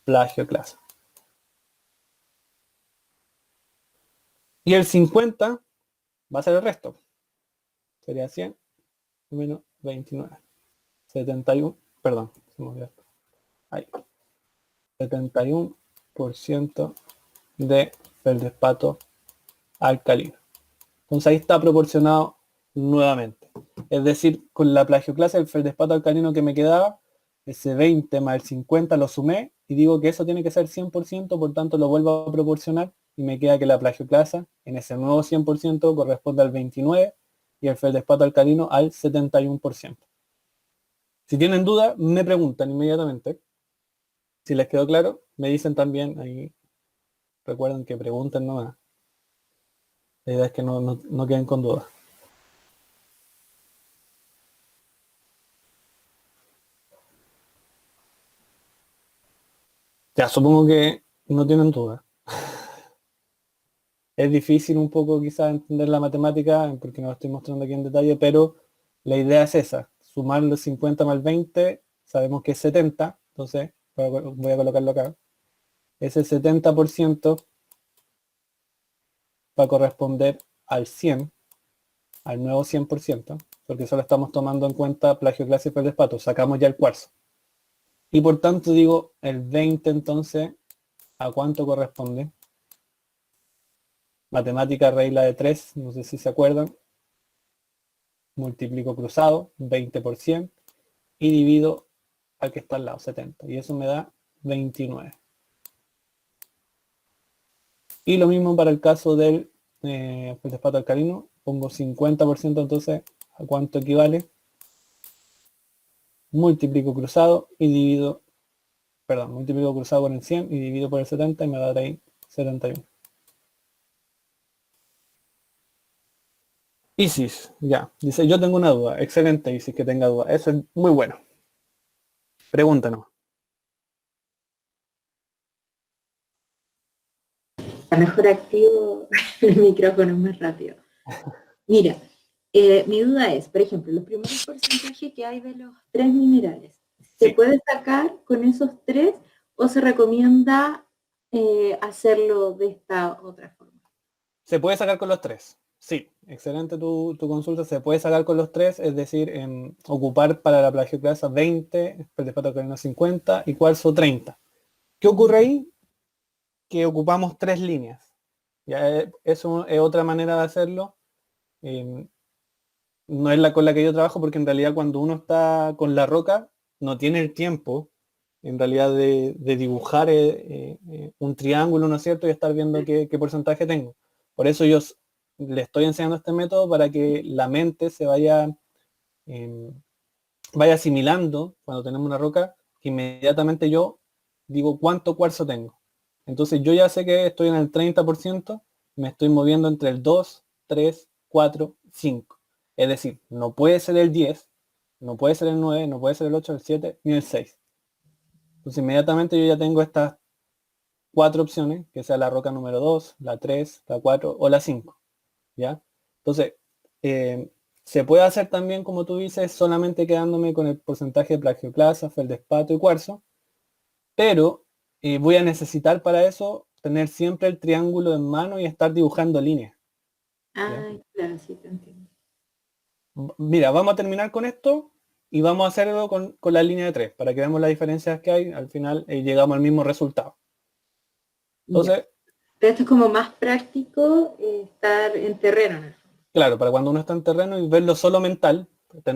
plagioclasa. Y el 50 va a ser el resto. Sería 100 menos 29. 71, perdón, se me olvidó. Ahí. 71% de feldespato alcalino. Entonces ahí está proporcionado nuevamente. Es decir, con la plagioclasa del feldespato alcalino que me quedaba, ese 20 más el 50 lo sumé y digo que eso tiene que ser 100%, por tanto lo vuelvo a proporcionar y me queda que la plagioclasa en ese nuevo 100% corresponde al 29 y el feldespato alcalino al 71%. Si tienen duda, me preguntan inmediatamente. Si les quedó claro, me dicen también ahí. Recuerden que pregunten nomás. La idea es que no queden con dudas. Ya, supongo que no tienen duda. Es difícil un poco quizás entender la matemática porque no lo estoy mostrando aquí en detalle, pero la idea es esa. Sumar los 50 más el 20, sabemos que es 70, entonces voy a colocarlo acá. Ese 70% va a corresponder al 100, al nuevo 100%, porque solo estamos tomando en cuenta plagioclasa y feldespato, sacamos ya el cuarzo. Y por tanto digo, el 20 entonces, ¿a cuánto corresponde? Matemática regla de 3, no sé si se acuerdan. Multiplico cruzado, 20 por 100, y divido al que está al lado, 70. Y eso me da 29. Y lo mismo para el caso del feldespato alcalino. Pongo 50%, entonces, ¿a cuánto equivale? Multiplico cruzado y divido, perdón, multiplico cruzado por el 100 y divido por el 70 y me va a dar ahí 71. Isis, ya, dice, yo tengo una duda. Excelente, Isis, que tenga duda. Eso es muy bueno. Pregúntanos. está mejor activo el micrófono más rápido. Mira, mi duda es, por ejemplo, los primeros porcentajes que hay de los 3 minerales, ¿se Sí, puede sacar con esos 3 o se recomienda hacerlo de esta otra forma? se puede sacar con los 3. Sí, excelente tu consulta. Se puede sacar con los 3, es decir, ocupar para la plagioclasa 20, feldespato alcalino 50 y cuarzo 30. ¿Qué ocurre ahí? Que ocupamos 3 líneas. Ya, eso es otra manera de hacerlo. Eh, no es la con la que yo trabajo porque en realidad cuando uno está con la roca no tiene el tiempo en realidad de dibujar un triángulo, ¿no es cierto? Y estar viendo qué porcentaje tengo. Por eso yo le estoy enseñando este método para que la mente se eh, vaya asimilando cuando tenemos una roca, que inmediatamente yo digo cuánto cuarzo tengo. Entonces yo ya sé que estoy en el 30%, me estoy moviendo entre el 2, 3, 4, 5. Es decir, no puede ser el 10, no puede ser el 9, no puede ser el 8, el 7, ni el 6. Entonces inmediatamente yo ya tengo estas 4 opciones, que sea la roca número 2, la 3, la 4 o la 5. ¿Ya? Entonces, eh, se puede hacer también, como tú dices, solamente quedándome con el porcentaje de plagioclasa, feldespato y cuarzo, pero voy a necesitar para eso tener siempre el triángulo en mano y estar dibujando líneas. ¿Ya? Ah, claro, sí te entiendo. Mira, vamos a terminar con esto y vamos a hacerlo con la línea de 3 para que veamos las diferencias que hay. Al final llegamos al mismo resultado. Ya. Entonces, Pero esto es como más práctico estar en terreno, ¿no? claro, para cuando uno está en terreno y verlo solo mental,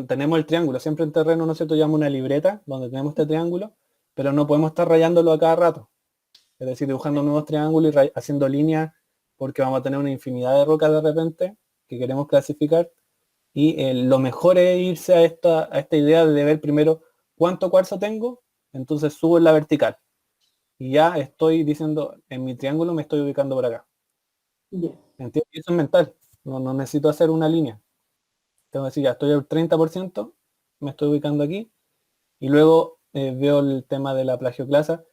tenemos el triángulo siempre en terreno, ¿no es cierto? Llamo una libreta donde tenemos este triángulo, pero no podemos estar rayándolo a cada rato. Es decir, dibujando nuevos triángulos y haciendo líneas porque vamos a tener una infinidad de rocas de repente que queremos clasificar. Y lo mejor es irse a esta idea de ver primero cuánto cuarzo tengo, entonces subo en la vertical. Y ya estoy diciendo, en mi triángulo me estoy ubicando por acá. Ya. ¿Entiendes? Y eso es mental. No necesito hacer una línea. Tengo que decir, ya estoy al 30%, me estoy ubicando aquí, y luego veo el tema de la plagioclasa.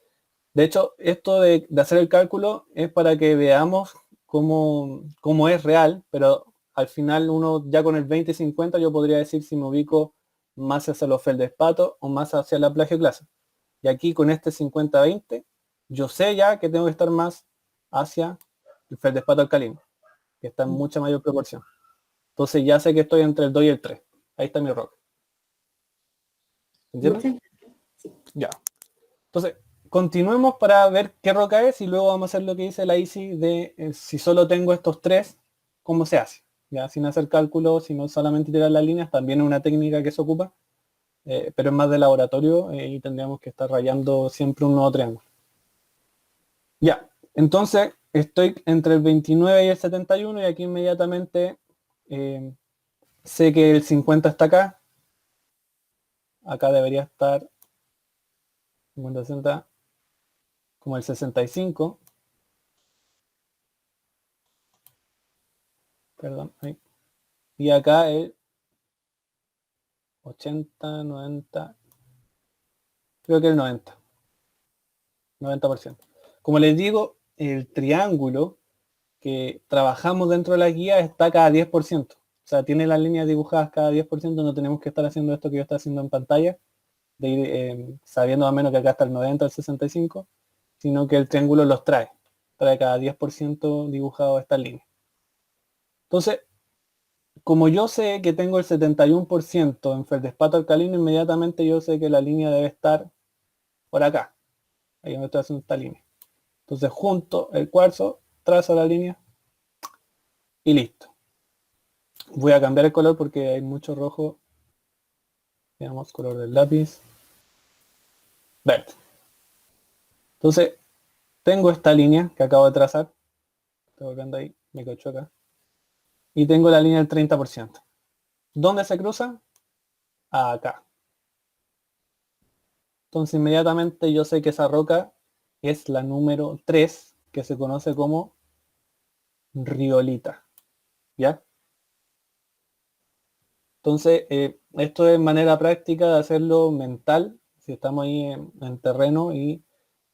De hecho, esto de hacer el cálculo es para que veamos cómo es real, pero al final uno ya con el 20 y 50 yo podría decir si me ubico más hacia los feldespatos o más hacia la plagioclasa. Y aquí con este 50-20, yo sé ya que tengo que estar más hacia el feldespato alcalino, que está en mucha mayor proporción. Entonces ya sé que estoy entre el 2 y el 3. Ahí está mi roca. ¿Entiendes? Muchas gracias. Sí. Ya. Entonces, continuemos para ver qué roca es y luego vamos a hacer lo que dice la ICI de si solo tengo estos 3, ¿cómo se hace? Ya sin hacer cálculos, sino solamente tirar las líneas, también es una técnica que se ocupa, pero es más de laboratorio y tendríamos que estar rayando siempre un nuevo triángulo. Ya, entonces estoy entre el 29 y el 71 y aquí inmediatamente eh, sé que el 50 está acá, acá debería estar 50, 60, como el 65, perdón, ahí. Y acá el 80, 90, creo que el 90%. Como les digo, el triángulo que trabajamos dentro de la guía está cada 10%. O sea, tiene las líneas dibujadas cada 10%, no tenemos que estar haciendo esto que yo estoy haciendo en pantalla, de ir sabiendo más o menos que acá está el 90, el 65, sino que el triángulo los trae cada 10% dibujado estas líneas. Entonces, como yo sé que tengo el 71% en feldespato alcalino, inmediatamente yo sé que la línea debe estar por acá. Ahí donde estoy haciendo esta línea. Entonces junto el cuarzo, trazo la línea y listo. Voy a cambiar el color porque hay mucho rojo. Veamos color del lápiz. Verde. Entonces tengo esta línea que acabo de trazar. Estoy volviendo ahí, me cocho acá. Y tengo la línea del 30%. ¿Dónde se cruza? Acá. Entonces inmediatamente yo sé que esa roca es la número 3, que se conoce como riolita. ¿Ya? Entonces, esto es manera práctica de hacerlo mental. Si estamos ahí en terreno y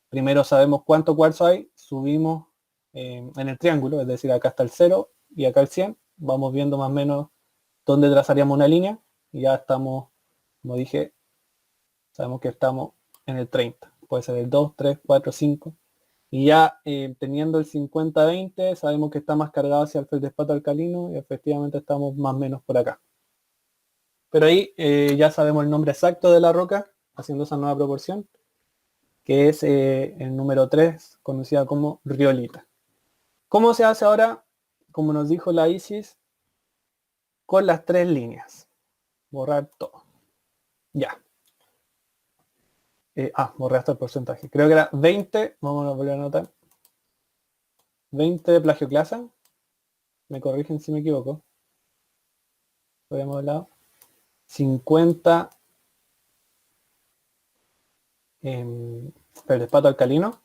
primero sabemos cuánto cuarzo hay, subimos en el triángulo, es decir, acá está el 0 y acá el 100, vamos viendo más o menos dónde trazaríamos una línea y ya estamos, como dije, sabemos que estamos en el 30. Puede ser el 2, 3, 4, 5. Y ya teniendo el 50-20, sabemos que está más cargado hacia el feldespato alcalino y efectivamente estamos más o menos por acá. Pero ahí ya sabemos el nombre exacto de la roca, haciendo esa nueva proporción, que es el número 3, conocida como riolita. ¿Cómo se hace ahora? Como nos dijo la ISIS, con las 3 líneas. Borrar todo. Ya. Borré hasta el porcentaje. Creo que era 20, vamos a volver a anotar. 20 de plagioclasa. Me corrigen si me equivoco. Lo habíamos hablado. 50 en feldespato alcalino.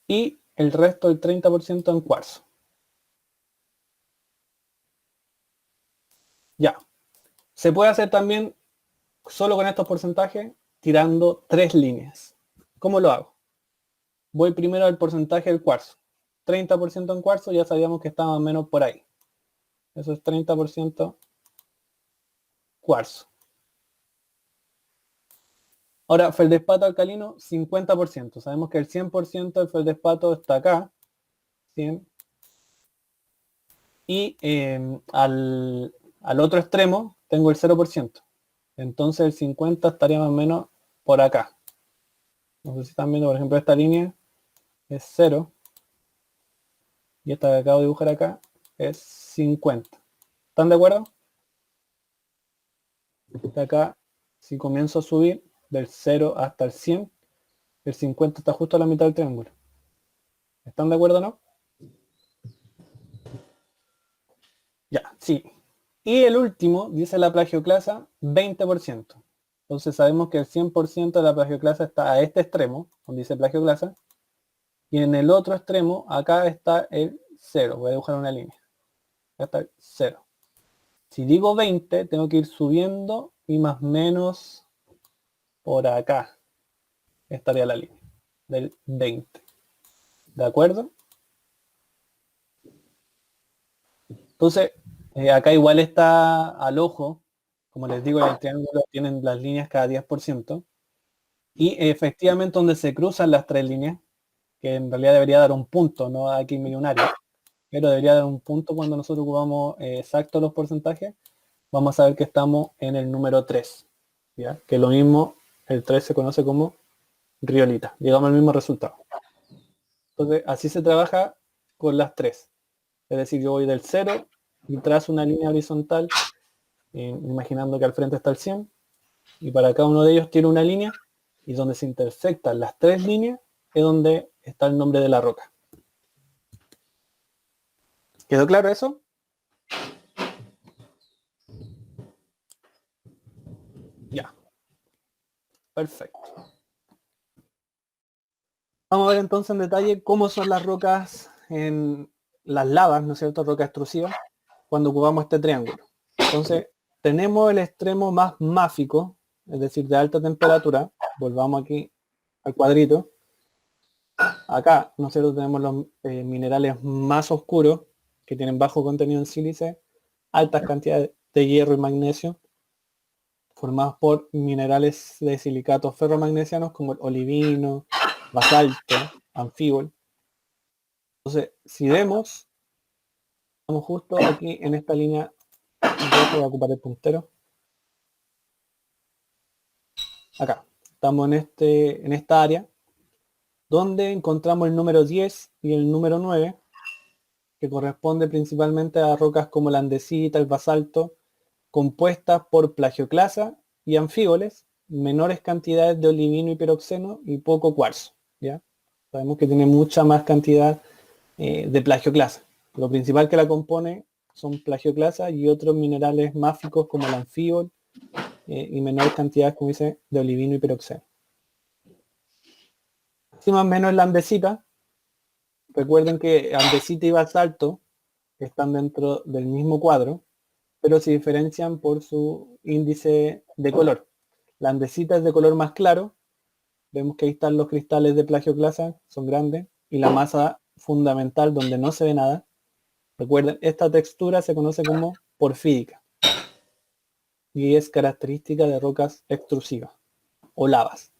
Y el resto, el 30% en cuarzo. Ya. Se puede hacer también solo con estos porcentajes, tirando 3 líneas. ¿Cómo lo hago? Voy primero al porcentaje del cuarzo. 30% en cuarzo, ya sabíamos que estaba más o menos por ahí. Eso es 30% cuarzo. Ahora, feldespato alcalino, 50%. Sabemos que el 100% del feldespato está acá. 100. Y al otro extremo tengo el 0%. Entonces el 50 estaría más o menos por acá. No sé si están viendo, por ejemplo, esta línea es 0. Y esta que acabo de dibujar acá es 50. ¿Están de acuerdo? De acá, si comienzo a subir del 0 hasta el 100, el 50 está justo a la mitad del triángulo. ¿Están de acuerdo o no? Ya, sí. Y el último, dice la plagioclasa, 20%. Entonces sabemos que el 100% de la plagioclasa está a este extremo, donde dice plagioclasa, y en el otro extremo, acá está el 0. Voy a dibujar una línea. Acá está el 0. Si digo 20, tengo que ir subiendo y más o menos por acá estaría la línea del 20. ¿De acuerdo? Entonces, acá igual está al ojo. Como les digo, en el triángulo tienen las líneas cada 10%. Y efectivamente donde se cruzan las 3 líneas, que en realidad debería dar un punto, no aquí millonario, pero debería dar un punto cuando nosotros ocupamos exactos los porcentajes, vamos a ver que estamos en el número 3. ¿Ya? Que lo mismo, el 3 se conoce como riolita. Llegamos al mismo resultado. Entonces, así se trabaja con las 3. Es decir, yo voy del 0 y trazo una línea horizontal, imaginando que al frente está el 100, y para cada uno de ellos tiene una línea, y donde se intersectan las 3 líneas es donde está el nombre de la roca. ¿Quedó claro eso? Ya. Perfecto. Vamos a ver entonces en detalle cómo son las rocas en las lavas, ¿no es cierto? Rocas extrusivas, cuando ocupamos este triángulo. Entonces, tenemos el extremo más máfico, es decir, de alta temperatura. Volvamos aquí al cuadrito. Acá, ¿no es cierto? Tenemos los minerales más oscuros, que tienen bajo contenido en sílice, altas cantidades de hierro y magnesio, formados por minerales de silicatos ferromagnesianos como el olivino, basalto, anfíbol. Entonces, si vemos, estamos justo aquí en esta línea roja, voy a ocupar el puntero. Acá, estamos en esta área, donde encontramos el número 10 y el número 9, que corresponde principalmente a rocas como la andesita, el basalto, compuestas por plagioclasa y anfíboles, menores cantidades de olivino y piroxeno y poco cuarzo. ¿Ya? Sabemos que tiene mucha más cantidad de plagioclasa. Lo principal que la compone son plagioclasa y otros minerales máficos como el anfíbol y menores cantidades, como dice, de olivino y piroxeno. Si más o menos la andesita, recuerden que andesita y basalto están dentro del mismo cuadro, pero se diferencian por su índice de color. La andesita es de color más claro vemos que ahí están los cristales de plagioclasa, son grandes, y la masa fundamental donde no se ve nada. Recuerden, esta textura se conoce como porfírica y es característica de rocas extrusivas o lavas.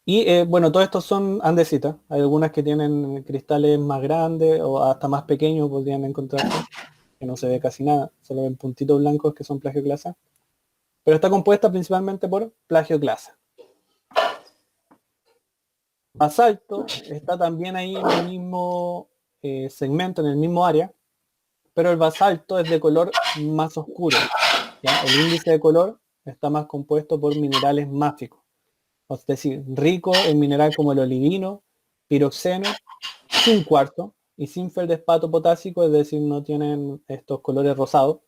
Y bueno, todos estos son andesitas. Hay algunas que tienen cristales más grandes o hasta más pequeños, podrían encontrarse, que no se ve casi nada, solo ven puntitos blancos que son plagioclasa. Pero está compuesta principalmente por plagioclasa. Basalto está también ahí en el mismo segmento, en el mismo área, pero el basalto es de color más oscuro, ¿ya? El índice de color está más compuesto por minerales máficos, es decir, rico en mineral como el olivino, piroxeno, sin cuarzo y sin feldespato potásico, es decir, no tienen estos colores rosados,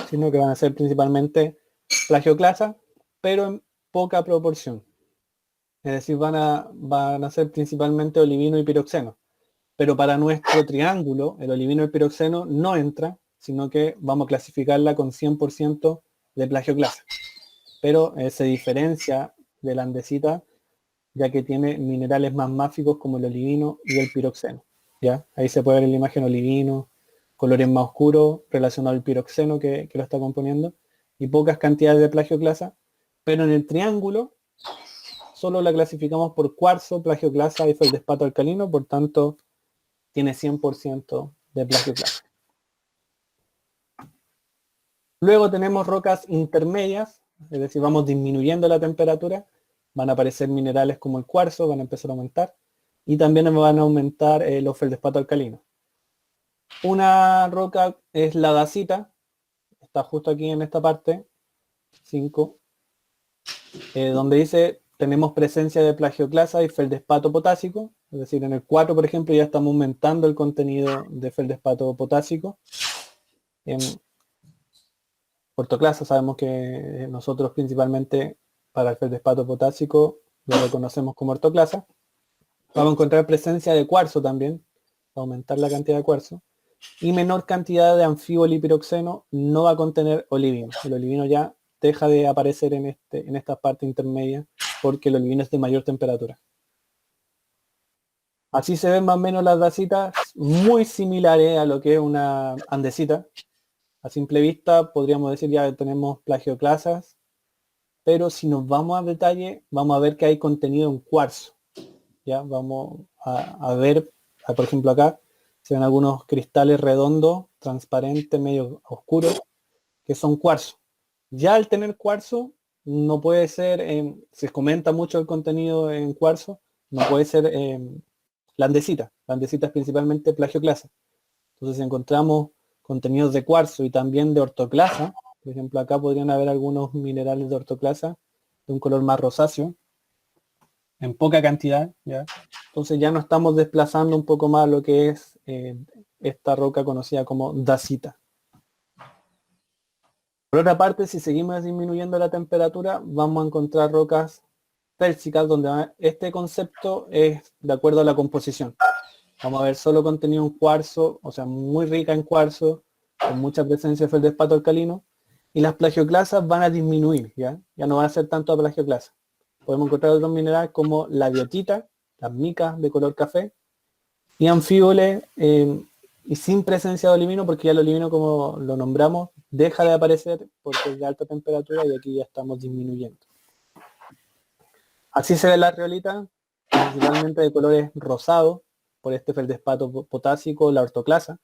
sino que van a ser principalmente plagioclasa, pero en poca proporción. Es decir, van a ser principalmente olivino y piroxeno. Pero para nuestro triángulo, el olivino y el piroxeno no entra, sino que vamos a clasificarla con 100% de plagioclasa. Pero se diferencia de la andesita, ya que tiene minerales más máficos como el olivino y el piroxeno. ¿Ya? Ahí se puede ver en la imagen olivino, colores más oscuros relacionado al piroxeno que lo está componiendo, y pocas cantidades de plagioclasa. Pero en el triángulo solo la clasificamos por cuarzo, plagioclasa y feldespato alcalino, por tanto tiene 100% de plagioclasa. Luego tenemos rocas intermedias, es decir, vamos disminuyendo la temperatura, van a aparecer minerales como el cuarzo, van a empezar a aumentar, y también van a aumentar los feldespato alcalinos. Una roca es la dacita, está justo aquí en esta parte, 5, donde dice tenemos presencia de plagioclasa y feldespato potásico, es decir, en el 4, por ejemplo, ya estamos aumentando el contenido de feldespato potásico. En ortoclasa sabemos que nosotros principalmente para el feldespato potásico lo reconocemos como ortoclasa. Vamos a encontrar presencia de cuarzo también, aumentar la cantidad de cuarzo. Y menor cantidad de anfíbolo y piroxeno no va a contener olivino. El olivino ya deja de aparecer en esta parte intermedia porque el olivino es de mayor temperatura. Así se ven más o menos las dacitas, muy similares a lo que es una andesita. A simple vista podríamos decir ya tenemos plagioclasas, pero si nos vamos a detalle, vamos a ver que hay contenido en cuarzo. Ya vamos a ver, por ejemplo acá, se ven algunos cristales redondos, transparentes, medio oscuros, que son cuarzo. Ya al tener cuarzo, no puede ser, se comenta mucho el contenido en cuarzo, no puede ser la andesita. La andesita es principalmente plagioclasa. Entonces si encontramos contenidos de cuarzo y también de ortoclasa, por ejemplo acá podrían haber algunos minerales de ortoclasa de un color más rosáceo, en poca cantidad, ¿ya? Entonces ya no estamos desplazando un poco más lo que es esta roca conocida como dacita. Por otra parte, si seguimos disminuyendo la temperatura, vamos a encontrar rocas félsicas donde este concepto es de acuerdo a la composición. Vamos a ver solo contenido en cuarzo, o sea, muy rica en cuarzo, con mucha presencia de feldespato alcalino, y las plagioclasas van a disminuir, ¿ya? Ya no van a ser tanto a plagioclasa. Podemos encontrar otros minerales como la biotita, las micas de color café, y anfíboles, y sin presencia de olivino, porque ya el olivino, como lo nombramos, deja de aparecer porque es de alta temperatura y aquí ya estamos disminuyendo. Así se ve la riolita, principalmente de colores rosados, por este feldespato potásico, la ortoclasa,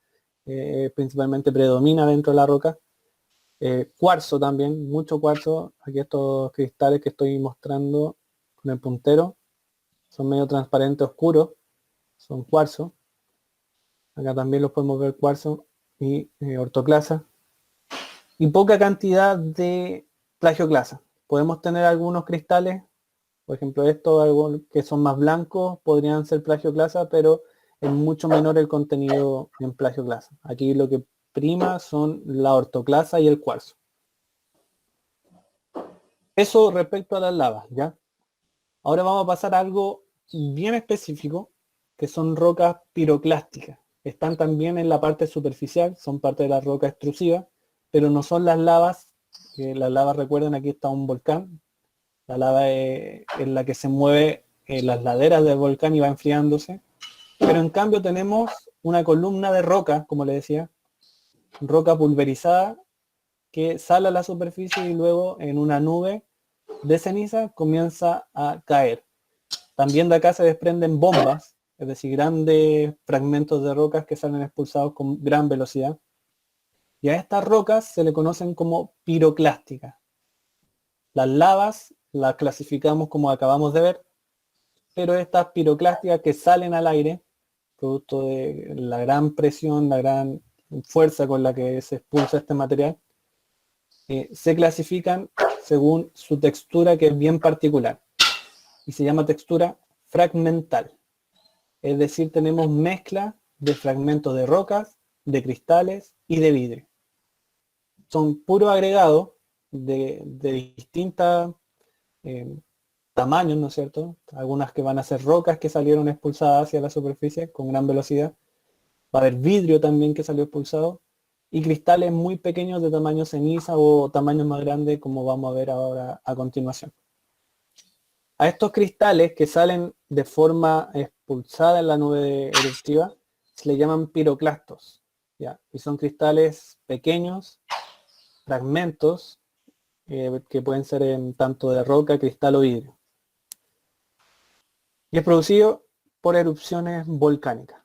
principalmente predomina dentro de la roca. Cuarzo también, mucho cuarzo. Aquí estos cristales que estoy mostrando con el puntero son medio transparentes, oscuros, son cuarzo. Acá también los podemos ver cuarzo y ortoclasa. Y poca cantidad de plagioclasa. Podemos tener algunos cristales, por ejemplo estos que son más blancos, podrían ser plagioclasa, pero es mucho menor el contenido en plagioclasa. Aquí lo que prima son la ortoclasa y el cuarzo. Eso respecto a las lavas, ¿ya? Ahora vamos a pasar a algo bien específico, que son rocas piroclásticas. Están también en la parte superficial, son parte de la roca extrusiva, pero no son las lavas, que las lavas, recuerden, aquí está un volcán, La lava es la que se mueve en las laderas del volcán y va enfriándose. Pero en cambio tenemos una columna de roca, como le decía, roca pulverizada, que sale a la superficie y luego en una nube de ceniza comienza a caer. También de acá se desprenden bombas, es decir, grandes fragmentos de rocas que salen expulsados con gran velocidad. Y a estas rocas se le conocen como piroclásticas. Las lavas las clasificamos como acabamos de ver, pero estas piroclásticas que salen al aire, producto de la gran presión, la gran fuerza con la que se expulsa este material, se clasifican según su textura, que es bien particular y se llama textura fragmental. Es decir, tenemos mezcla de fragmentos de rocas, de cristales y de vidrio. Son puros agregados de distintas tamaños, ¿no es cierto? Algunas que van a ser rocas que salieron expulsadas hacia la superficie con gran velocidad. Va a haber vidrio también que salió expulsado. Y cristales muy pequeños de tamaño ceniza o tamaños más grandes, como vamos a ver ahora a continuación. A estos cristales que salen de forma expulsada en la nube eruptiva se le llaman piroclastos, ¿ya? Y son cristales pequeños, fragmentos, que pueden ser en tanto de roca, cristal o vidrio. Y es producido por erupciones volcánicas.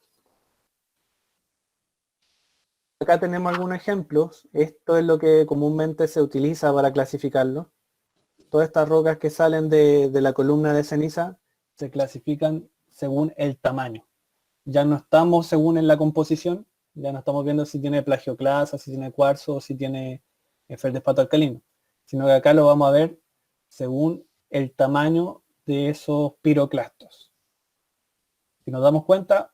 Acá tenemos algunos ejemplos. Esto es lo que comúnmente se utiliza para clasificarlo. Todas estas rocas que salen de la columna de ceniza se clasifican según el tamaño. Ya no estamos según en la composición, ya no estamos viendo si tiene plagioclasa, si tiene cuarzo o si tiene feldespato alcalino, sino que acá lo vamos a ver según el tamaño de esos piroclastos. Si nos damos cuenta,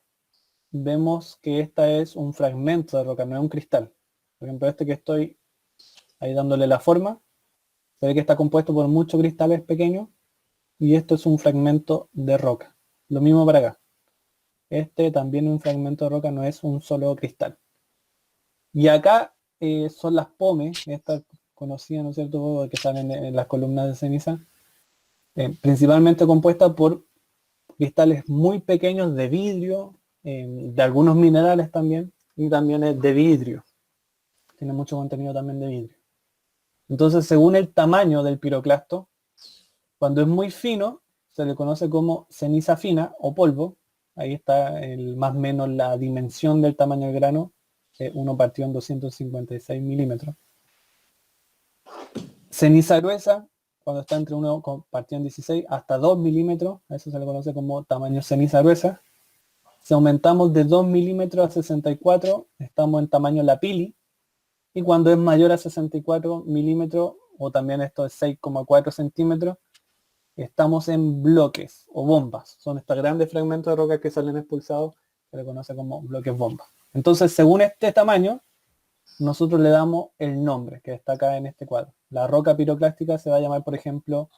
vemos que esta es un fragmento de roca, no es un cristal. Por ejemplo, este que estoy ahí dándole la forma, se ve que está compuesto por muchos cristales pequeños y esto es un fragmento de roca. Lo mismo para acá. Este también es un fragmento de roca, no es un solo cristal. Y acá son las pomes, estas conocidas, ¿no es cierto?, que salen en las columnas de ceniza, principalmente compuestas por cristales muy pequeños de vidrio, de algunos minerales también, y también es de vidrio. Tiene mucho contenido también de vidrio. Entonces, según el tamaño del piroclasto, cuando es muy fino, se le conoce como ceniza fina o polvo. Ahí está más o menos la dimensión del tamaño del grano. Uno partió en 256 milímetros. Ceniza gruesa, cuando está entre uno partido en 16 hasta 2 milímetros, a eso se le conoce como tamaño ceniza gruesa. Si aumentamos de 2 milímetros a 64, estamos en tamaño lapili. Y cuando es mayor a 64 milímetros, o también esto es 6,4 centímetros, estamos en bloques o bombas. Son estos grandes fragmentos de roca que salen expulsados, se le conoce como bloques bombas. Entonces, según este tamaño, nosotros le damos el nombre que está acá en este cuadro. La roca piroclástica se va a llamar, por ejemplo,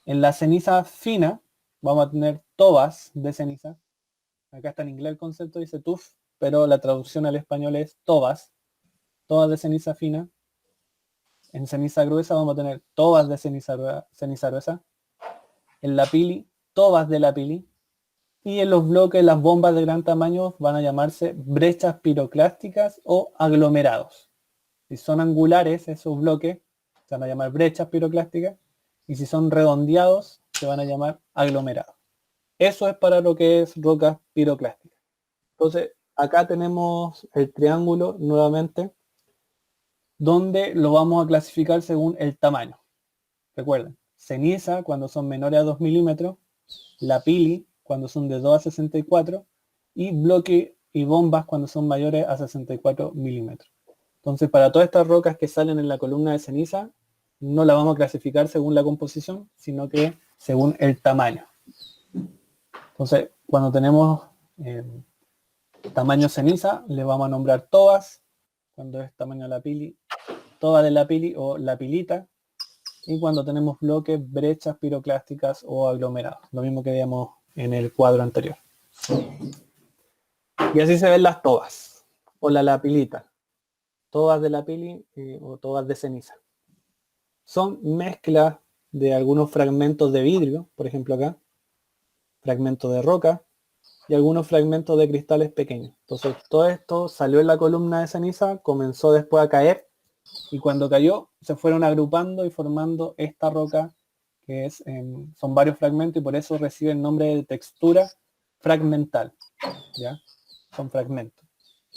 en la ceniza fina, vamos a tener tobas de ceniza. Acá está en inglés el concepto, dice tuff, pero la traducción al español es tobas de ceniza fina. En ceniza gruesa vamos a tener tobas de ceniza gruesa. En la pili, tobas de la pili. Y en los bloques, las bombas de gran tamaño van a llamarse brechas piroclásticas o aglomerados. Si son angulares esos bloques, se van a llamar brechas piroclásticas. Y si son redondeados, se van a llamar aglomerados. Eso es para lo que es rocas piroclásticas. Entonces, acá tenemos el triángulo nuevamente, donde lo vamos a clasificar según el tamaño. Recuerden, ceniza cuando son menores a 2 milímetros, la pili cuando son de 2 a 64 y bloque y bombas cuando son mayores a 64 milímetros. Entonces, para todas estas rocas que salen en la columna de ceniza, no la vamos a clasificar según la composición, sino que según el tamaño. Entonces, cuando tenemos tamaño ceniza, le vamos a nombrar tobas. Cuando es tamaño lapili, toba de lapili o lapilita. Y cuando tenemos bloques, brechas piroclásticas o aglomerados. Lo mismo que veíamos en el cuadro anterior. Y así se ven las tobas o la lapilita. Tobas de lapili o tobas de ceniza. Son mezclas de algunos fragmentos de vidrio, por ejemplo acá, fragmentos de roca y algunos fragmentos de cristales pequeños. Entonces todo esto salió en la columna de ceniza, comenzó después a caer y cuando cayó se fueron agrupando y formando esta roca que es, son varios fragmentos y por eso recibe el nombre de textura fragmental. ¿Ya? Son fragmentos.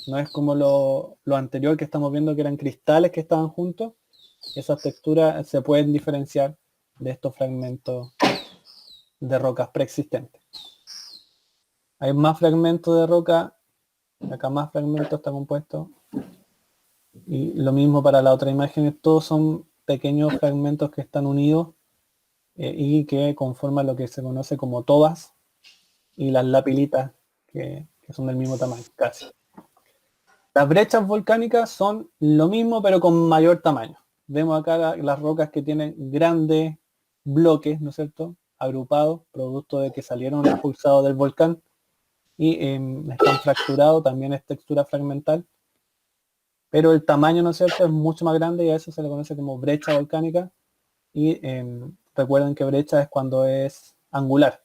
No es como lo anterior que estamos viendo que eran cristales que estaban juntos. Esas texturas se pueden diferenciar de estos fragmentos de rocas preexistentes. Hay más fragmentos de roca, acá más fragmentos está compuesto. Y lo mismo para la otra imagen, todos son pequeños fragmentos que están unidos y que conforman lo que se conoce como tobas y las lapilitas que son del mismo tamaño, casi. Las brechas volcánicas son lo mismo pero con mayor tamaño. Vemos acá las rocas que tienen grandes bloques, ¿no es cierto?, agrupados, producto de que salieron expulsados del volcán y están fracturados, también es textura fragmental. Pero el tamaño, ¿no es cierto?, es mucho más grande y a eso se le conoce como brecha volcánica. Y recuerden que brecha es cuando es angular.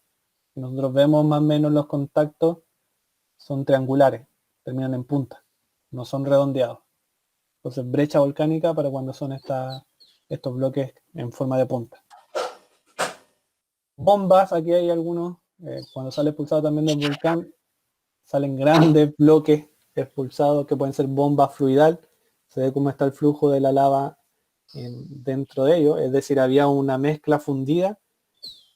Nosotros vemos más o menos los contactos, son triangulares, terminan en punta, no son redondeados. Entonces brecha volcánica para cuando son estos bloques en forma de punta. Bombas, aquí hay algunos, cuando sale expulsado también del volcán, salen grandes bloques expulsados que pueden ser bombas fluidal. Se ve cómo está el flujo de la lava dentro de ellos, es decir, había una mezcla fundida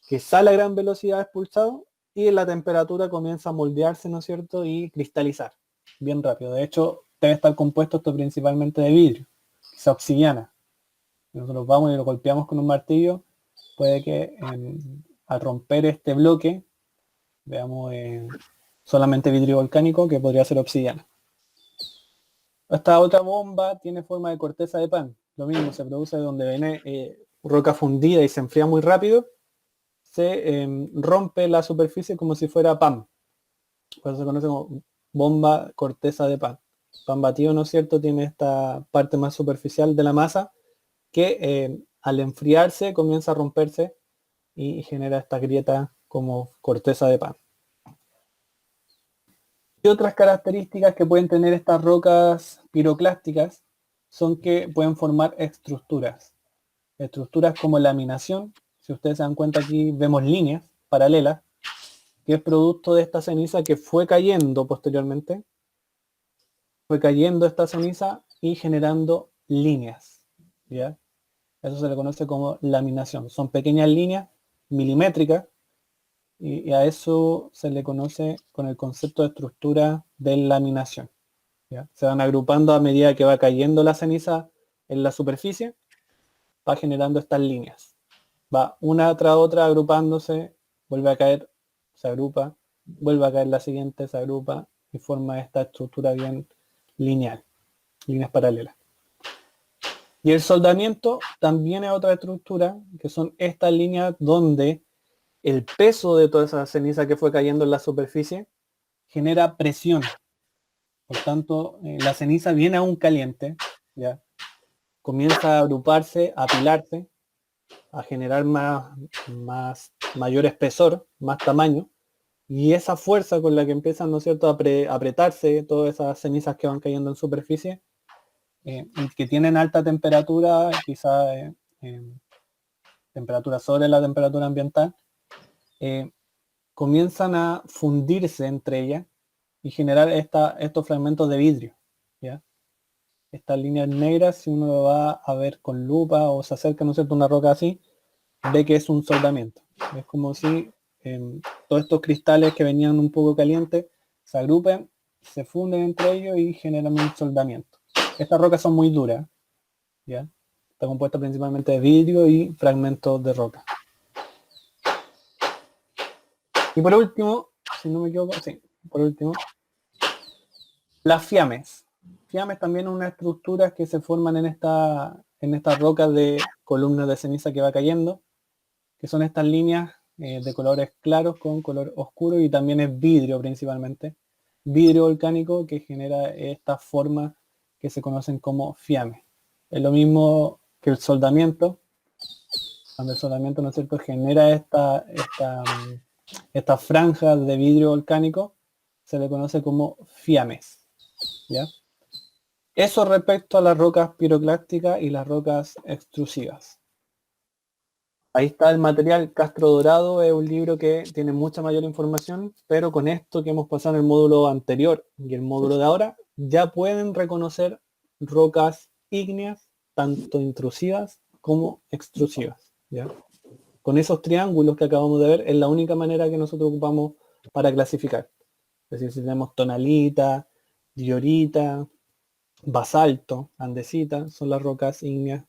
que sale a gran velocidad expulsado y la temperatura comienza a moldearse, ¿no es cierto?, y cristalizar bien rápido. De hecho, debe estar compuesto esto principalmente de vidrio, quizá obsidiana. Si nosotros vamos y lo golpeamos con un martillo, puede que al romper este bloque veamos solamente vidrio volcánico que podría ser obsidiana. Esta otra bomba tiene forma de corteza de pan. Lo mismo, se produce donde viene roca fundida y se enfría muy rápido. Se rompe la superficie como si fuera pan. Por eso se conoce como bomba corteza de pan. Pan batido, ¿no es cierto?, tiene esta parte más superficial de la masa que al enfriarse comienza a romperse y genera esta grieta como corteza de pan. Y otras características que pueden tener estas rocas piroclásticas son que pueden formar estructuras. Estructuras como laminación. Si ustedes se dan cuenta, aquí vemos líneas paralelas, que es producto de esta ceniza que fue cayendo posteriormente. Fue cayendo esta ceniza y generando líneas. ¿Ya? Eso se le conoce como laminación. Son pequeñas líneas milimétricas y a eso se le conoce con el concepto de estructura de laminación. ¿Ya? Se van agrupando a medida que va cayendo la ceniza en la superficie, va generando estas líneas. Va una tras otra agrupándose, vuelve a caer, se agrupa, vuelve a caer la siguiente, se agrupa y forma esta estructura bien lineal, líneas paralelas. Y el soldamiento también es otra estructura, que son estas líneas donde el peso de toda esa ceniza que fue cayendo en la superficie genera presión. Por tanto, la ceniza viene aún caliente, ¿ya? Comienza a agruparse, a apilarse, a generar mayor espesor, más tamaño, y esa fuerza con la que empiezan, ¿no es cierto?, a apretarse todas esas cenizas que van cayendo en superficie, y que tienen alta temperatura, quizá temperatura sobre la temperatura ambiental, comienzan a fundirse entre ellas y generar estos fragmentos de vidrio, ¿ya? Estas líneas negras, si uno lo va a ver con lupa o se acerca, ¿no es cierto?, a una roca así, ve que es un soldamiento. Es como si todos estos cristales que venían un poco calientes se agrupan, se funden entre ellos y generan un soldamiento. Estas rocas son muy duras, ¿ya? Está compuesta principalmente de vidrio y fragmentos de roca. Y por último, si no me equivoco, sí, por último, las fiames. Fiames también son unas estructuras que se forman en estas rocas de columnas de ceniza que va cayendo, que son estas líneas de colores claros con color oscuro y también es vidrio principalmente. Vidrio volcánico que genera estas formas que se conocen como fiames. Es lo mismo que el soldamiento, cuando el solamiento, ¿no es cierto?, genera estas franjas de vidrio volcánico, se le conoce como fiames, ¿ya? Eso respecto a las rocas piroclásticas y las rocas extrusivas. Ahí está el material. Castro Dorado es un libro que tiene mucha mayor información, pero con esto que hemos pasado en el módulo anterior y el módulo de ahora, ya pueden reconocer rocas ígneas, tanto intrusivas como extrusivas, ¿ya? Con esos triángulos que acabamos de ver, es la única manera que nosotros ocupamos para clasificar. Es decir, si tenemos tonalita, diorita, basalto, andesita, son las rocas ígneas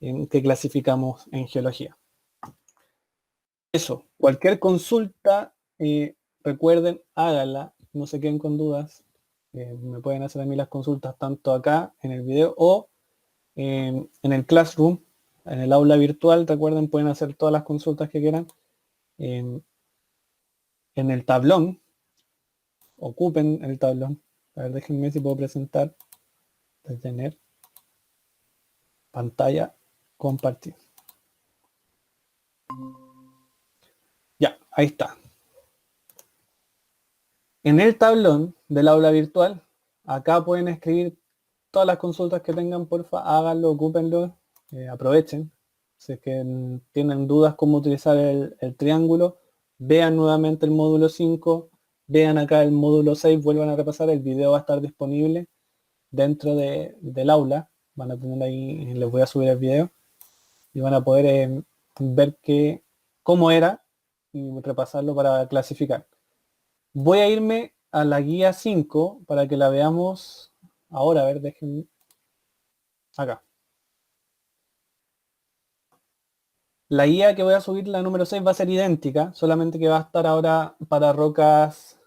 que clasificamos en geología. Eso, cualquier consulta, recuerden, háganla, no se queden con dudas. Me pueden hacer a mí las consultas tanto acá en el video o en el Classroom, en el aula virtual. Recuerden, pueden hacer todas las consultas que quieran. En el tablón, ocupen el tablón. A ver, déjenme si puedo presentar, detener, pantalla, compartir. Ya, ahí está. En el tablón del aula virtual, acá pueden escribir todas las consultas que tengan, porfa, háganlo, ocúpenlo, aprovechen. Si es que tienen dudas cómo utilizar el triángulo, vean nuevamente el módulo 5, vean acá el módulo 6, vuelvan a repasar, el video va a estar disponible dentro del aula, van a tener ahí, les voy a subir el video, y van a poder ver cómo era y repasarlo para clasificar. Voy a irme a la guía 5 para que la veamos ahora. A ver, déjenme. Acá. La guía que voy a subir, la número 6, va a ser idéntica, solamente que va a estar ahora para rocas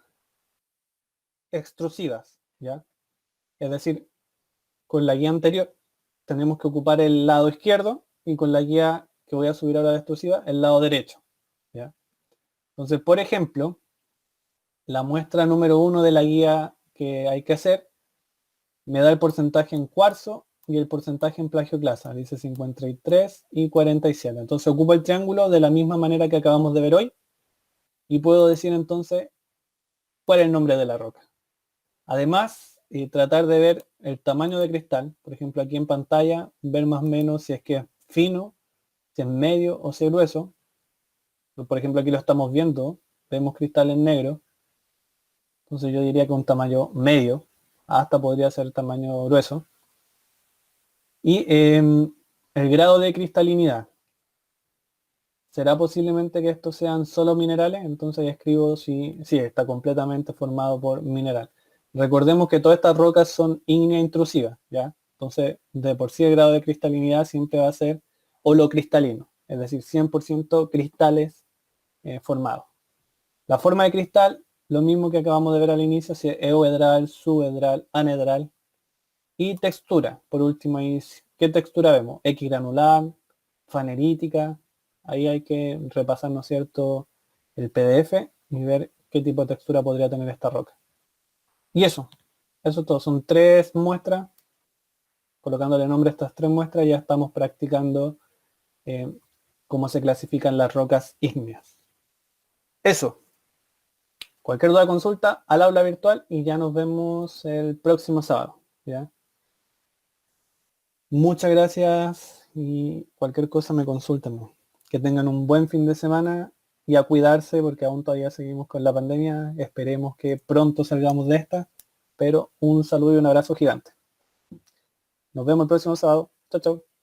extrusivas, ¿ya? Es decir, con la guía anterior tenemos que ocupar el lado izquierdo y con la guía que voy a subir ahora de extrusiva, el lado derecho, ¿ya? Entonces, por ejemplo, la muestra número 1 de la guía que hay que hacer me da el porcentaje en cuarzo y el porcentaje en plagioclasa. Dice 53 y 47. Entonces ocupo el triángulo de la misma manera que acabamos de ver hoy y puedo decir entonces cuál es el nombre de la roca. Además, tratar de ver el tamaño de cristal. Por ejemplo, aquí en pantalla, ver más o menos si es que es fino, si es medio o si es grueso. Por ejemplo, aquí lo estamos viendo. Vemos cristal en negro. Entonces yo diría que un tamaño medio, hasta podría ser tamaño grueso. Y el grado de cristalinidad. ¿Será posiblemente que estos sean solo minerales? Entonces ya escribo si está completamente formado por mineral. Recordemos que todas estas rocas son ígneas intrusivas, ¿ya? Entonces, de por sí el grado de cristalinidad siempre va a ser holocristalino, es decir, 100% cristales formados. La forma de cristal, lo mismo que acabamos de ver al inicio, si es euhedral, subhedral, anhedral. Y textura, por último, ¿qué textura vemos? Equigranular, fanerítica. Ahí hay que repasar, ¿no es cierto?, el PDF y ver qué tipo de textura podría tener esta roca. Y eso todo. Son 3 muestras. Colocándole nombre a estas 3 muestras ya estamos practicando cómo se clasifican las rocas ígneas. Eso. Cualquier duda, consulta al aula virtual y ya nos vemos el próximo sábado, ¿ya? Muchas gracias y cualquier cosa me consultan. Que tengan un buen fin de semana y a cuidarse porque aún todavía seguimos con la pandemia. Esperemos que pronto salgamos de esta, pero un saludo y un abrazo gigante. Nos vemos el próximo sábado. Chao, chao.